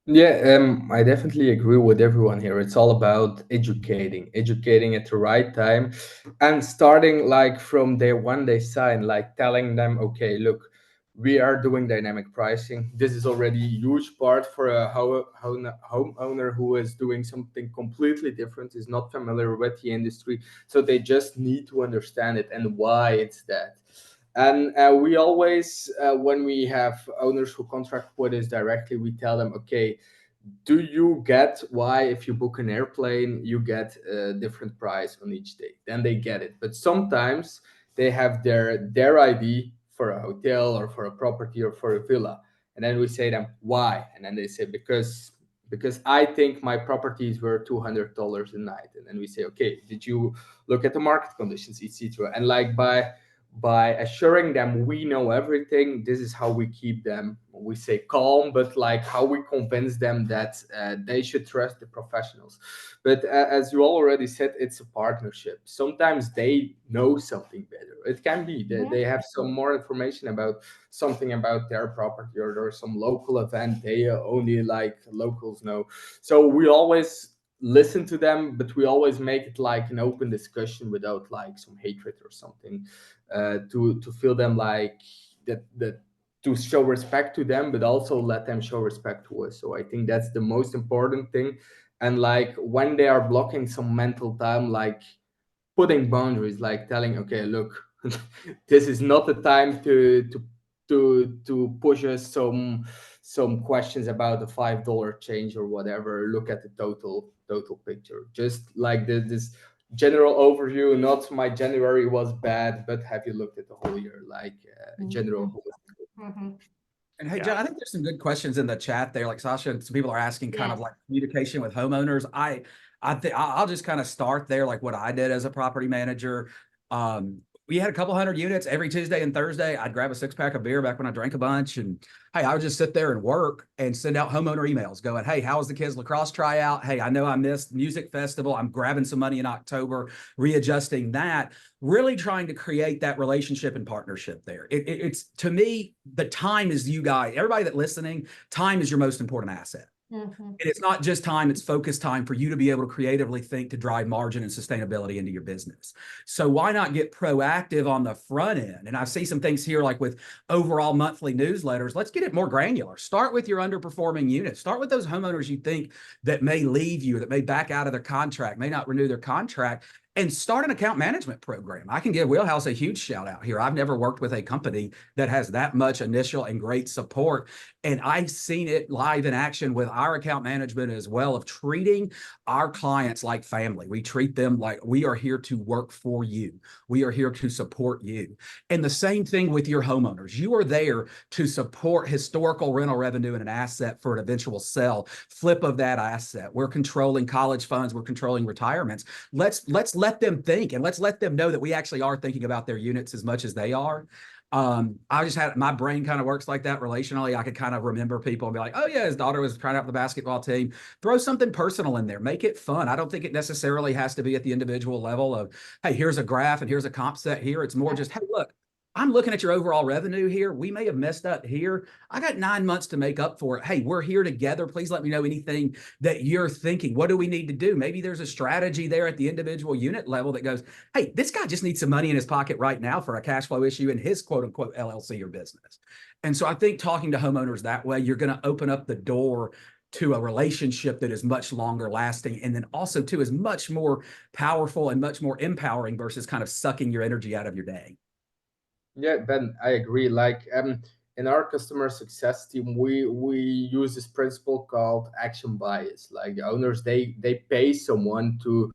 Yeah, I definitely agree with everyone here. It's all about educating at the right time, and starting like from day one they sign, like telling them, okay, look, we are doing dynamic pricing. This is already a huge part for a homeowner who is doing something completely different, is not familiar with the industry. So they just need to understand it and why it's that. And we always, when we have owners who contract with us directly, we tell them, okay, do you get why if you book an airplane, you get a different price on each day? Then they get it. But sometimes they have their ID for a hotel or for a property or for a villa. And then we say them, why? And then they say, because I think my property is worth $200 a night. And then we say, okay, did you look at the market conditions, etc.? And like by assuring them we know everything, this is how we keep them, we say calm, but like how we convince them that they should trust the professionals. But as you already said, it's a partnership. Sometimes they know something better. It can be that they have some more information about something about their property, or there's some local event they only like locals know. So we always listen to them, but we always make it like an open discussion without like some hatred or something, to feel them like that to show respect to them, but also let them show respect to us. So I think that's the most important thing. And like when they are blocking some mental time, like putting boundaries, like telling, okay, look, this is not the time to push us some questions about the $5 change or whatever. Look at the total picture. Just like this general overview, not my January was bad, but have you looked at the whole year, like general. And hey, John, I think there's some good questions in the chat there. Like Sasha and some people are asking kind of like communication with homeowners. I think I'll just kind of start there, like what I did as a property manager. We had a couple hundred units every Tuesday and Thursday. I'd grab a 6-pack of beer back when I drank a bunch. And hey, I would just sit there and work and send out homeowner emails going, hey, how was the kids' lacrosse tryout? Hey, I know I missed music festival. I'm grabbing some money in October, readjusting that, really trying to create that relationship and partnership there. It's to me, the time is you guys, everybody that listening, time is your most important asset. And it's not just time, it's focused time for you to be able to creatively think to drive margin and sustainability into your business. So why not get proactive on the front end? And I see some things here like with overall monthly newsletters. Let's get it more granular. Start with your underperforming units. Start with those homeowners you think that may leave you, that may back out of their contract, may not renew their contract, and start an account management program. I can give Wheelhouse a huge shout out here. I've never worked with a company that has that much initial and great support. And I've seen it live in action with our account management as well, of treating our clients like family. We treat them like we are here to work for you. We are here to support you. And the same thing with your homeowners. You are there to support historical rental revenue and an asset for an eventual sell, flip of that asset. We're controlling college funds. We're controlling retirements. Let's let them think, and let's let them know that we actually are thinking about their units as much as they are. I just had, my brain kind of works like that relationally. I could kind of remember people and be like, oh yeah, his daughter was trying out the basketball team. Throw something personal in there, make it fun. I don't think it necessarily has to be at the individual level of, hey, here's a graph and here's a comp set here. It's more just, hey, look, I'm looking at your overall revenue here. We may have messed up here. I got 9 months to make up for it. Hey, we're here together. Please let me know anything that you're thinking. What do we need to do? Maybe there's a strategy there at the individual unit level that goes, hey, this guy just needs some money in his pocket right now for a cash flow issue in his quote unquote LLC or business. And so I think talking to homeowners that way, you're going to open up the door to a relationship that is much longer lasting, and then also too is much more powerful and much more empowering versus kind of sucking your energy out of your day. Yeah, Ben, I agree. Like in our customer success team, we use this principle called action bias. Like the owners, they pay someone to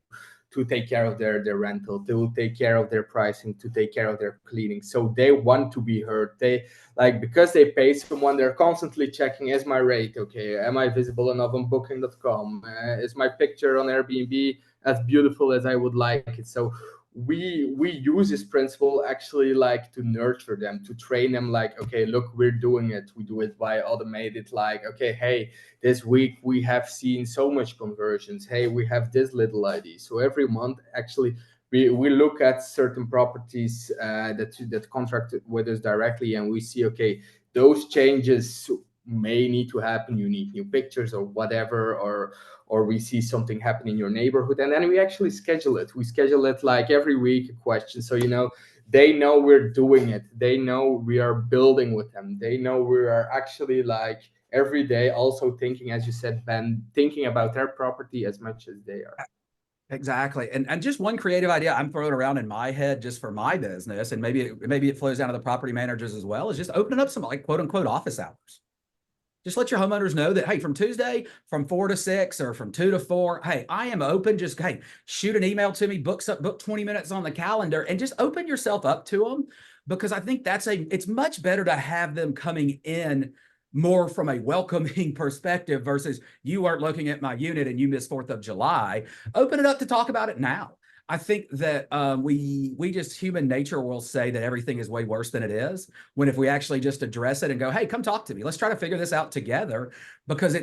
take care of their rental, to take care of their pricing, to take care of their cleaning. So they want to be heard. They like, because they pay someone, they're constantly checking, is my rate okay? Am I visible enough on booking.com? Is my picture on Airbnb as beautiful as I would like it? So we use this principle actually, like, to nurture them, to train them, like, okay, look, we're doing it. We do it by automated, like, okay, hey, this week we have seen so much conversions. Hey, we have this little ID. So every month, actually, we look at certain properties that contracted with us directly, and we see, okay, those changes may need to happen. You need new pictures or whatever, or we see something happen in your neighborhood, and then we actually schedule it. We schedule it like every week, a question. So, they know we're doing it. They know we are building with them. They know we are actually, like, every day also thinking, as you said, Ben, thinking about their property as much as they are. Exactly. And just one creative idea I'm throwing around in my head just for my business, and maybe it flows down to the property managers as well, is just opening up some, like, quote unquote office hours. Just let your homeowners know that, hey, from Tuesday, from 4 to 6 or from 2 to 4, hey, I am open. Just, hey, shoot an email to me, book 20 minutes on the calendar, and just open yourself up to them. Because I think it's much better to have them coming in more from a welcoming perspective versus you aren't looking at my unit and you missed 4th of July. Open it up to talk about it now. I think that we just, human nature will say that everything is way worse than it is, when if we actually just address it and go, hey, come talk to me. Let's try to figure this out together, because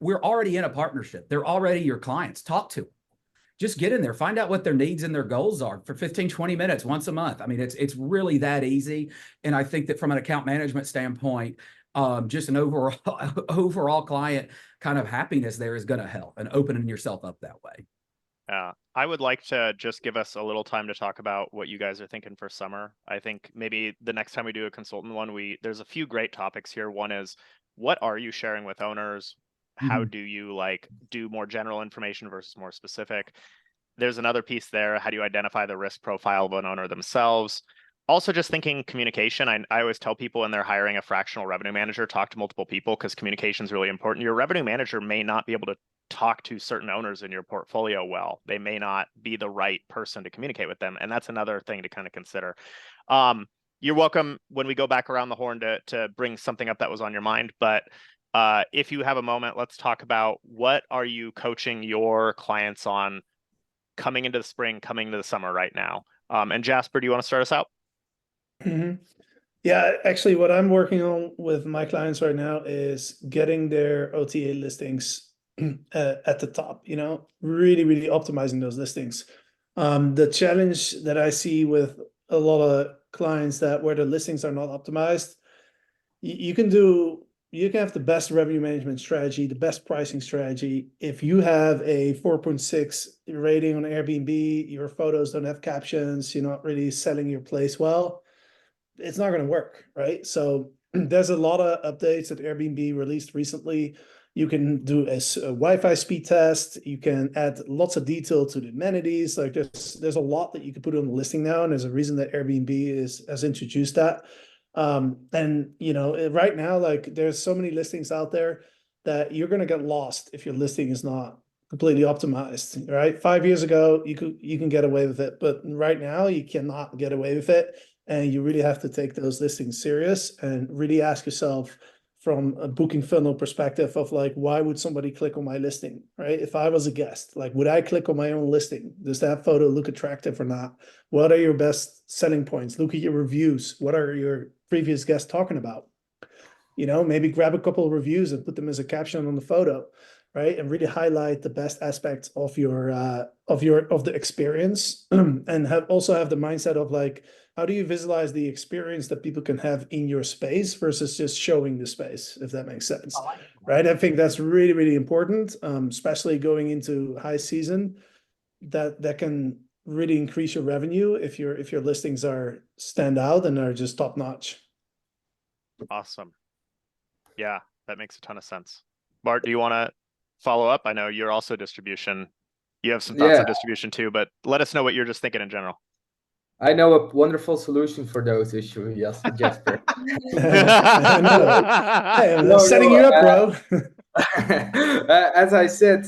we're already in a partnership. They're already your clients. Talk to them. Just get in there, find out what their needs and their goals are for 15, 20 minutes once a month. I mean, it's really that easy. And I think that from an account management standpoint, just an overall client kind of happiness there is going to help, and opening yourself up that way. I would like to just give us a little time to talk about what you guys are thinking for summer. I think maybe the next time we do a consultant one, there's a few great topics here. One is, what are you sharing with owners? How do you, like, do more general information versus more specific? There's another piece there. How do you identify the risk profile of an owner themselves? Also, just thinking communication. I always tell people when they're hiring a fractional revenue manager, talk to multiple people, because communication is really important. Your revenue manager may not be able to talk to certain owners in your portfolio well. They may not be the right person to communicate with them. And that's another thing to kind of consider. You're welcome, when we go back around the horn, to bring something up that was on your mind. But if you have a moment, let's talk about, what are you coaching your clients on coming into the spring, coming into the summer right now? And Jasper, do you want to start us out? Yeah, actually, what I'm working on with my clients right now is getting their OTA listings at the top, really, really optimizing those listings. The challenge that I see with a lot of clients where the listings are not optimized, you can have the best revenue management strategy, the best pricing strategy. If you have a 4.6 rating on Airbnb, your photos don't have captions, you're not really selling your place well, it's not going to work, right? So there's a lot of updates that Airbnb released recently. You can do a Wi-Fi speed test. You can add lots of detail to the amenities. Like, there's a lot that you can put on the listing now, and there's a reason that Airbnb has introduced that. And right now, like, there's so many listings out there that you're going to get lost if your listing is not completely optimized, right? 5 years ago, you can get away with it, but right now you cannot get away with it. And you really have to take those listings serious and really ask yourself, from a booking funnel perspective, of, like, why would somebody click on my listing, right? If I was a guest, like, would I click on my own listing? Does that photo look attractive or not? What are your best selling points? Look at your reviews. What are your previous guests talking about? Maybe grab a couple of reviews and put them as a caption on the photo. right? And really highlight the best aspects of the experience, and also have the mindset of like, how do you visualize the experience that people can have in your space versus just showing the space, if that makes sense, right? I think that's really, really important, especially going into high season. That can really increase your revenue if your listings are stand out and are just top notch. Awesome. Yeah, that makes a ton of sense. Bart, do you want to follow up? I know you're also distribution. You have some thoughts on distribution too, but let us know what you're just thinking in general. I know a wonderful solution for those issues, yes, Jasper. I know. Hey, I'm setting you up, bro. As I said,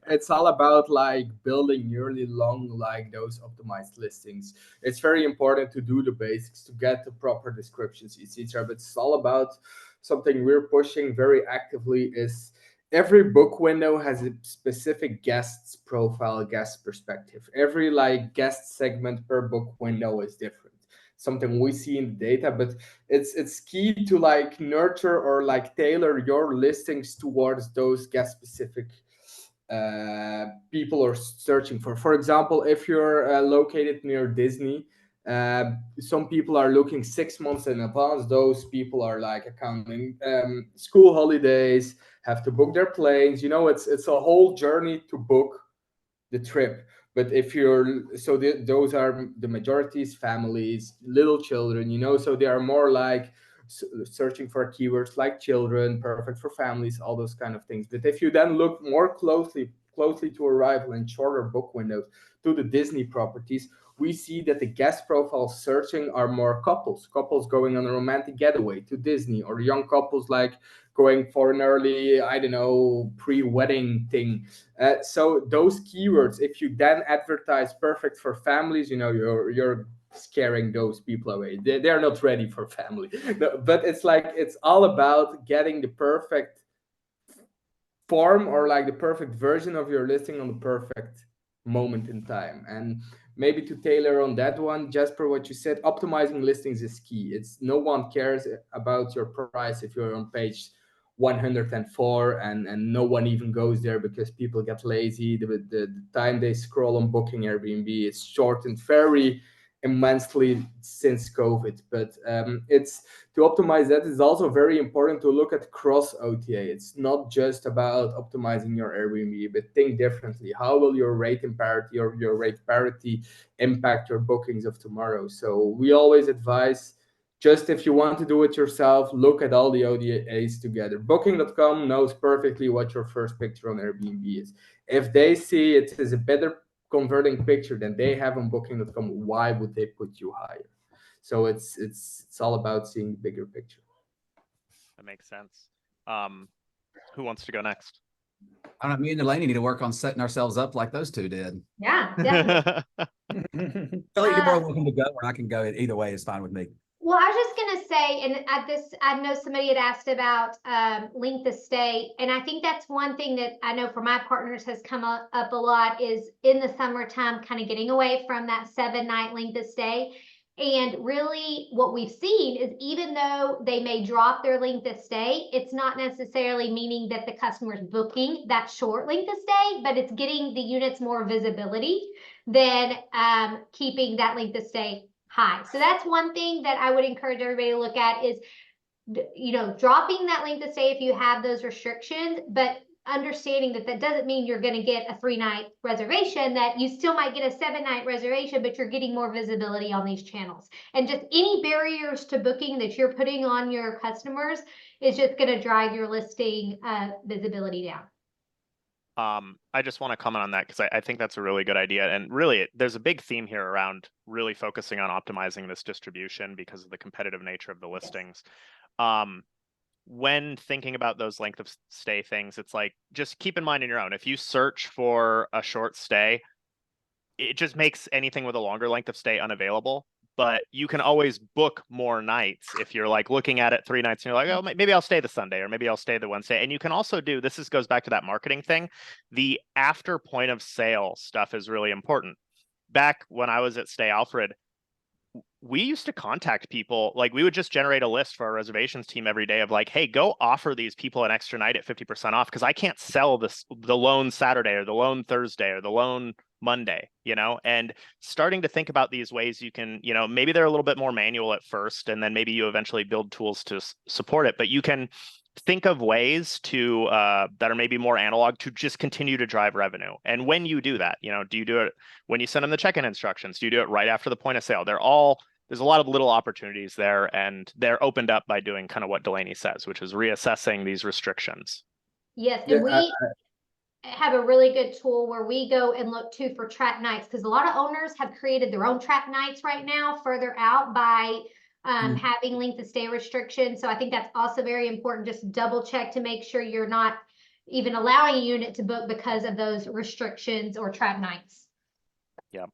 it's all about like building yearly long, like those optimized listings. It's very important to do the basics, to get the proper descriptions, etc. But it's all about something we're pushing very actively is every book window has a specific guest's profile, guest perspective. Every like guest segment per book window is different. Something we see in the data, but it's key to like nurture or like tailor your listings towards those guest specific people are searching for. For example, if you're located near Disney, some people are looking 6 months in advance. Those people are like accounting school holidays, have to book their planes. You know, it's a whole journey to book the trip. But if you're those are the majorities families, little children, you know, so they are more like searching for keywords like children, perfect for families, all those kind of things. But if you then look more closely to arrival and shorter book windows to the Disney properties, we see that the guest profiles searching are more couples going on a romantic getaway to Disney, or young couples like going for an early, I don't know, pre-wedding thing. So those keywords, if you then advertise perfect for families, you know, you're scaring those people away. They're not ready for family. No, but it's like, it's all about getting the perfect form or like the perfect version of your listing on the perfect moment in time. And maybe to tailor on that one, Jasper, what you said, optimizing listings is key. It's no one cares about your price if you're on page 104 and no one even goes there because people get lazy. The time they scroll on booking Airbnb is shortened very immensely since COVID. But it's to optimize that, it's also very important to look at cross OTA. It's not just about optimizing your Airbnb, but think differently. How will your rate and parity or your rate parity impact your bookings of tomorrow? So we always advise, just if you want to do it yourself, look at all the OTAs together. Booking.com knows perfectly what your first picture on Airbnb is. If they see it is a better converting picture than they have on Booking.com, why would they put you higher? So it's all about seeing the bigger picture. That makes sense. Who wants to go next? I don't know, me and Delanie need to work on setting ourselves up like those two did. Yeah, definitely. Delanie, you're more welcome to go, or I can go. Either way is fine with me. Well, I was just going to say, and at this, I know somebody had asked about length of stay. And I think that's one thing that I know for my partners has come up a lot is in the summertime, kind of getting away from that 7-night length of stay. And really what we've seen is even though they may drop their length of stay, it's not necessarily meaning that the customer is booking that short length of stay, but it's getting the units more visibility than keeping that length of stay high. So that's one thing that I would encourage everybody to look at is, you know, dropping that length of stay if you have those restrictions, but understanding that that doesn't mean you're going to get a 3-night reservation, that you still might get a 7-night reservation, but you're getting more visibility on these channels. And just any barriers to booking that you're putting on your customers is just going to drive your listing visibility down. I just want to comment on that because I think that's a really good idea. And really, there's a big theme here around really focusing on optimizing this distribution because of the competitive nature of the listings. When thinking about those length of stay things, it's like, just keep in mind in your own, if you search for a short stay, it just makes anything with a longer length of stay unavailable. But you can always book more nights if you're like looking at it 3 nights and you're like, oh, maybe I'll stay the Sunday or maybe I'll stay the Wednesday. And you can also do, goes back to that marketing thing. The after point of sale stuff is really important. Back when I was at Stay Alfred, we used to contact people, like we would just generate a list for our reservations team every day of like, hey, go offer these people an extra night at 50% off because I can't sell the loan Saturday or the loan Thursday or the loan Monday, and starting to think about these ways you can, maybe they're a little bit more manual at first, and then maybe you eventually build tools to support it, but you can think of ways to that are maybe more analog to just continue to drive revenue. And when you do that, do you do it when you send them the check-in instructions? Do you do it right after the point of sale? There's a lot of little opportunities there, and they're opened up by doing kind of what Delanie says, which is reassessing these restrictions. Yes, and we have a really good tool where we go and look too for trap nights, because a lot of owners have created their own trap nights right now further out by having length of stay restrictions. So I think that's also very important. Just double check to make sure you're not even allowing a unit to book because of those restrictions or trap nights. Yeah.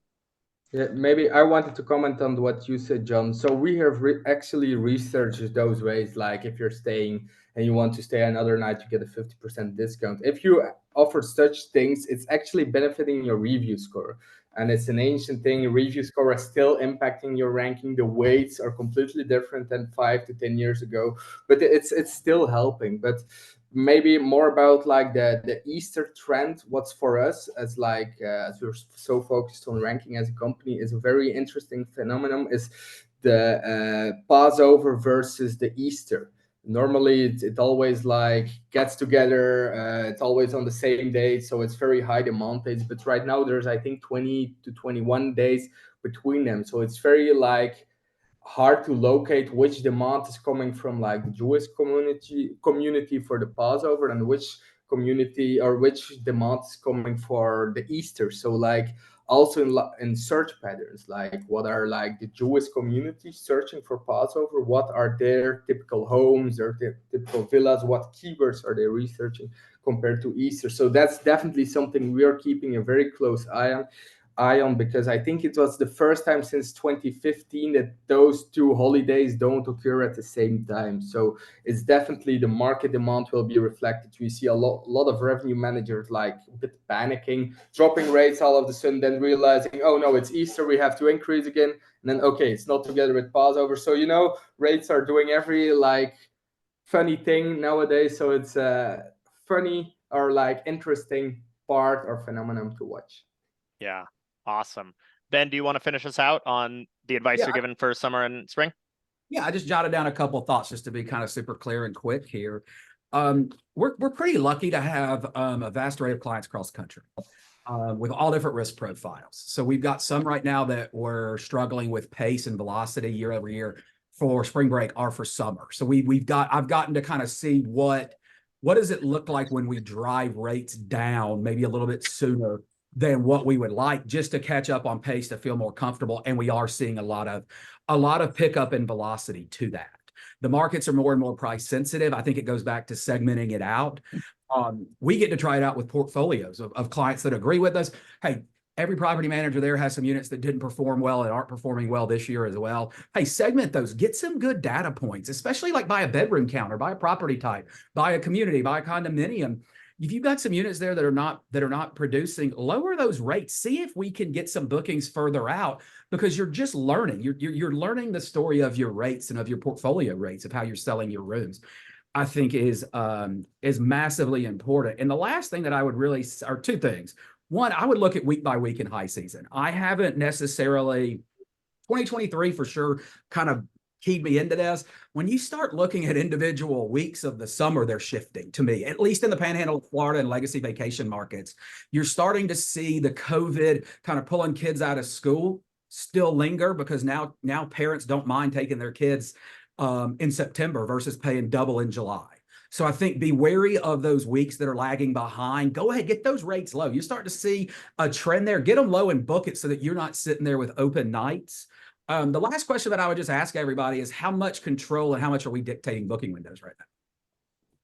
Yeah, maybe I wanted to comment on what you said, John. So we have actually researched those ways, like if you're staying and you want to stay another night, you get a 50% discount. If you offer such things, it's actually benefiting your review score. And it's an ancient thing. Review score is still impacting your ranking. The weights are completely different than 5 to 10 years ago, but it's still helping. But maybe more about like the Easter trend. What's for us as like as we're so focused on ranking as a company is a very interesting phenomenon is the Passover versus the Easter. Normally it always like gets together, it's always on the same date, so it's very high demand days, but right now there's I think 20 to 21 days between them, so it's very like hard to locate which demand is coming from like the Jewish community for the Passover and which community or which demand is coming for the Easter. So like also in search patterns, like what are like the Jewish community searching for Passover, what are their typical homes or their typical villas, what keywords are they researching compared to Easter. So that's definitely something we are keeping a very close eye on, because I think it was the first time since 2015 that those two holidays don't occur at the same time. So it's definitely the market demand will be reflected. We see a lot of revenue managers like a bit panicking, dropping rates all of a sudden, then realizing, oh no, it's Easter, we have to increase again. And then, okay, it's not together with Passover. So, rates are doing every like funny thing nowadays. So it's a funny or like interesting part or phenomenon to watch. Yeah. Awesome. Ben, do you want to finish us out on the advice you're given for summer and spring? Yeah, I just jotted down a couple of thoughts just to be kind of super clear and quick here. We're pretty lucky to have a vast array of clients across the country with all different risk profiles. So we've got some right now that we're struggling with pace and velocity year over year for spring break or for summer. So I've gotten to kind of see what does it look like when we drive rates down maybe a little bit sooner than what we would like, just to catch up on pace to feel more comfortable. And we are seeing a lot of pickup in velocity to that. The markets are more and more price sensitive. I think it goes back to segmenting it out. We get to try it out with portfolios of clients that agree with us. Hey, every property manager there has some units that didn't perform well and aren't performing well this year as well. Hey, segment those, get some good data points, especially like by a bedroom count or by a property type, by a community, by a condominium. If you've got some units there that are not producing, lower those rates. See if we can get some bookings further out, because you're just learning. You're learning the story of your rates and of your portfolio rates of how you're selling your rooms. I think is massively important. And the last thing that I would really, or two things. One, I would look at week by week in high season. I haven't necessarily 2023 for sure kind of keyed me into this. When you start looking at individual weeks of the summer, they're shifting to me, at least in the Panhandle of Florida and legacy vacation markets. You're starting to see the COVID kind of pulling kids out of school still linger, because now parents don't mind taking their kids in September versus paying double in July. So I think be wary of those weeks that are lagging behind. Go ahead, get those rates low. You start to see a trend there, get them low and book it so that you're not sitting there with open nights. The last question that I would just ask everybody is, how much control and how much are we dictating booking windows right now?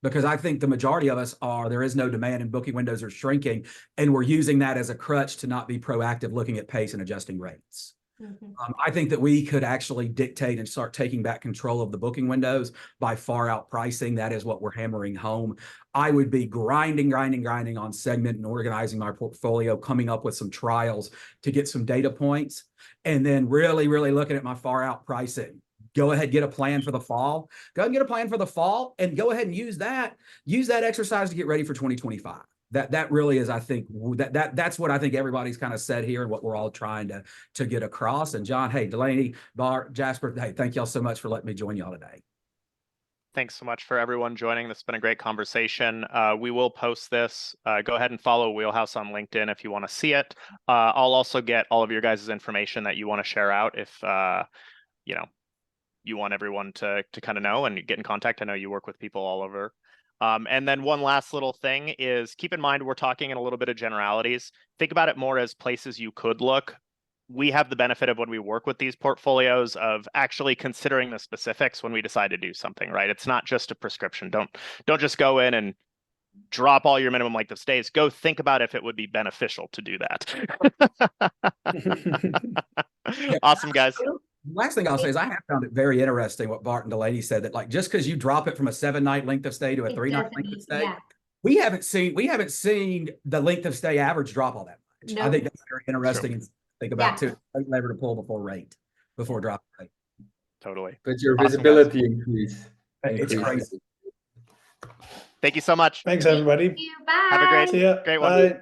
Because I think the majority of us there is no demand and booking windows are shrinking, and we're using that as a crutch to not be proactive looking at pace and adjusting rates. Mhm. I think that we could actually dictate and start taking back control of the booking windows by far out pricing. That is what we're hammering home. I would be grinding on segment and organizing my portfolio, coming up with some trials to get some data points, and then really looking at my far out pricing. Go ahead, get a plan for the fall. Go ahead and get a plan for the fall, and go ahead and use that exercise to get ready for 2025. That really is, I think, that's what I think everybody's kind of said here and what we're all trying to get across. And John, hey, Delanie, Bart, Jasper, hey, thank y'all so much for letting me join y'all today. Thanks so much for everyone joining. This has been a great conversation. We will post this. Go ahead and follow Wheelhouse on LinkedIn if you want to see it. I'll also get all of your guys' information that you want to share out if you want everyone to kind of know and get in contact. I know you work with people all over. And then one last little thing is, keep in mind, we're talking in a little bit of generalities. Think about it more as places you could look. We have the benefit of, when we work with these portfolios, of actually considering the specifics when we decide to do something, right? It's not just a prescription. Don't just go in and drop all your minimum length of stays. Go think about if it would be beneficial to do that. Awesome, guys. Last thing I'll say is I have found it very interesting what Bart and Delanie said, that like just because you drop it from a 7-night length of stay to a 3-night length of stay, we haven't seen the length of stay average drop all that much. No. I think that's very interesting and think about too. Lever to pull before drop rate. Totally. But your Awesome, visibility increases. It's crazy. Thank you so much. Thanks, everybody. Thank you. Bye. Have a See ya. great one. Bye.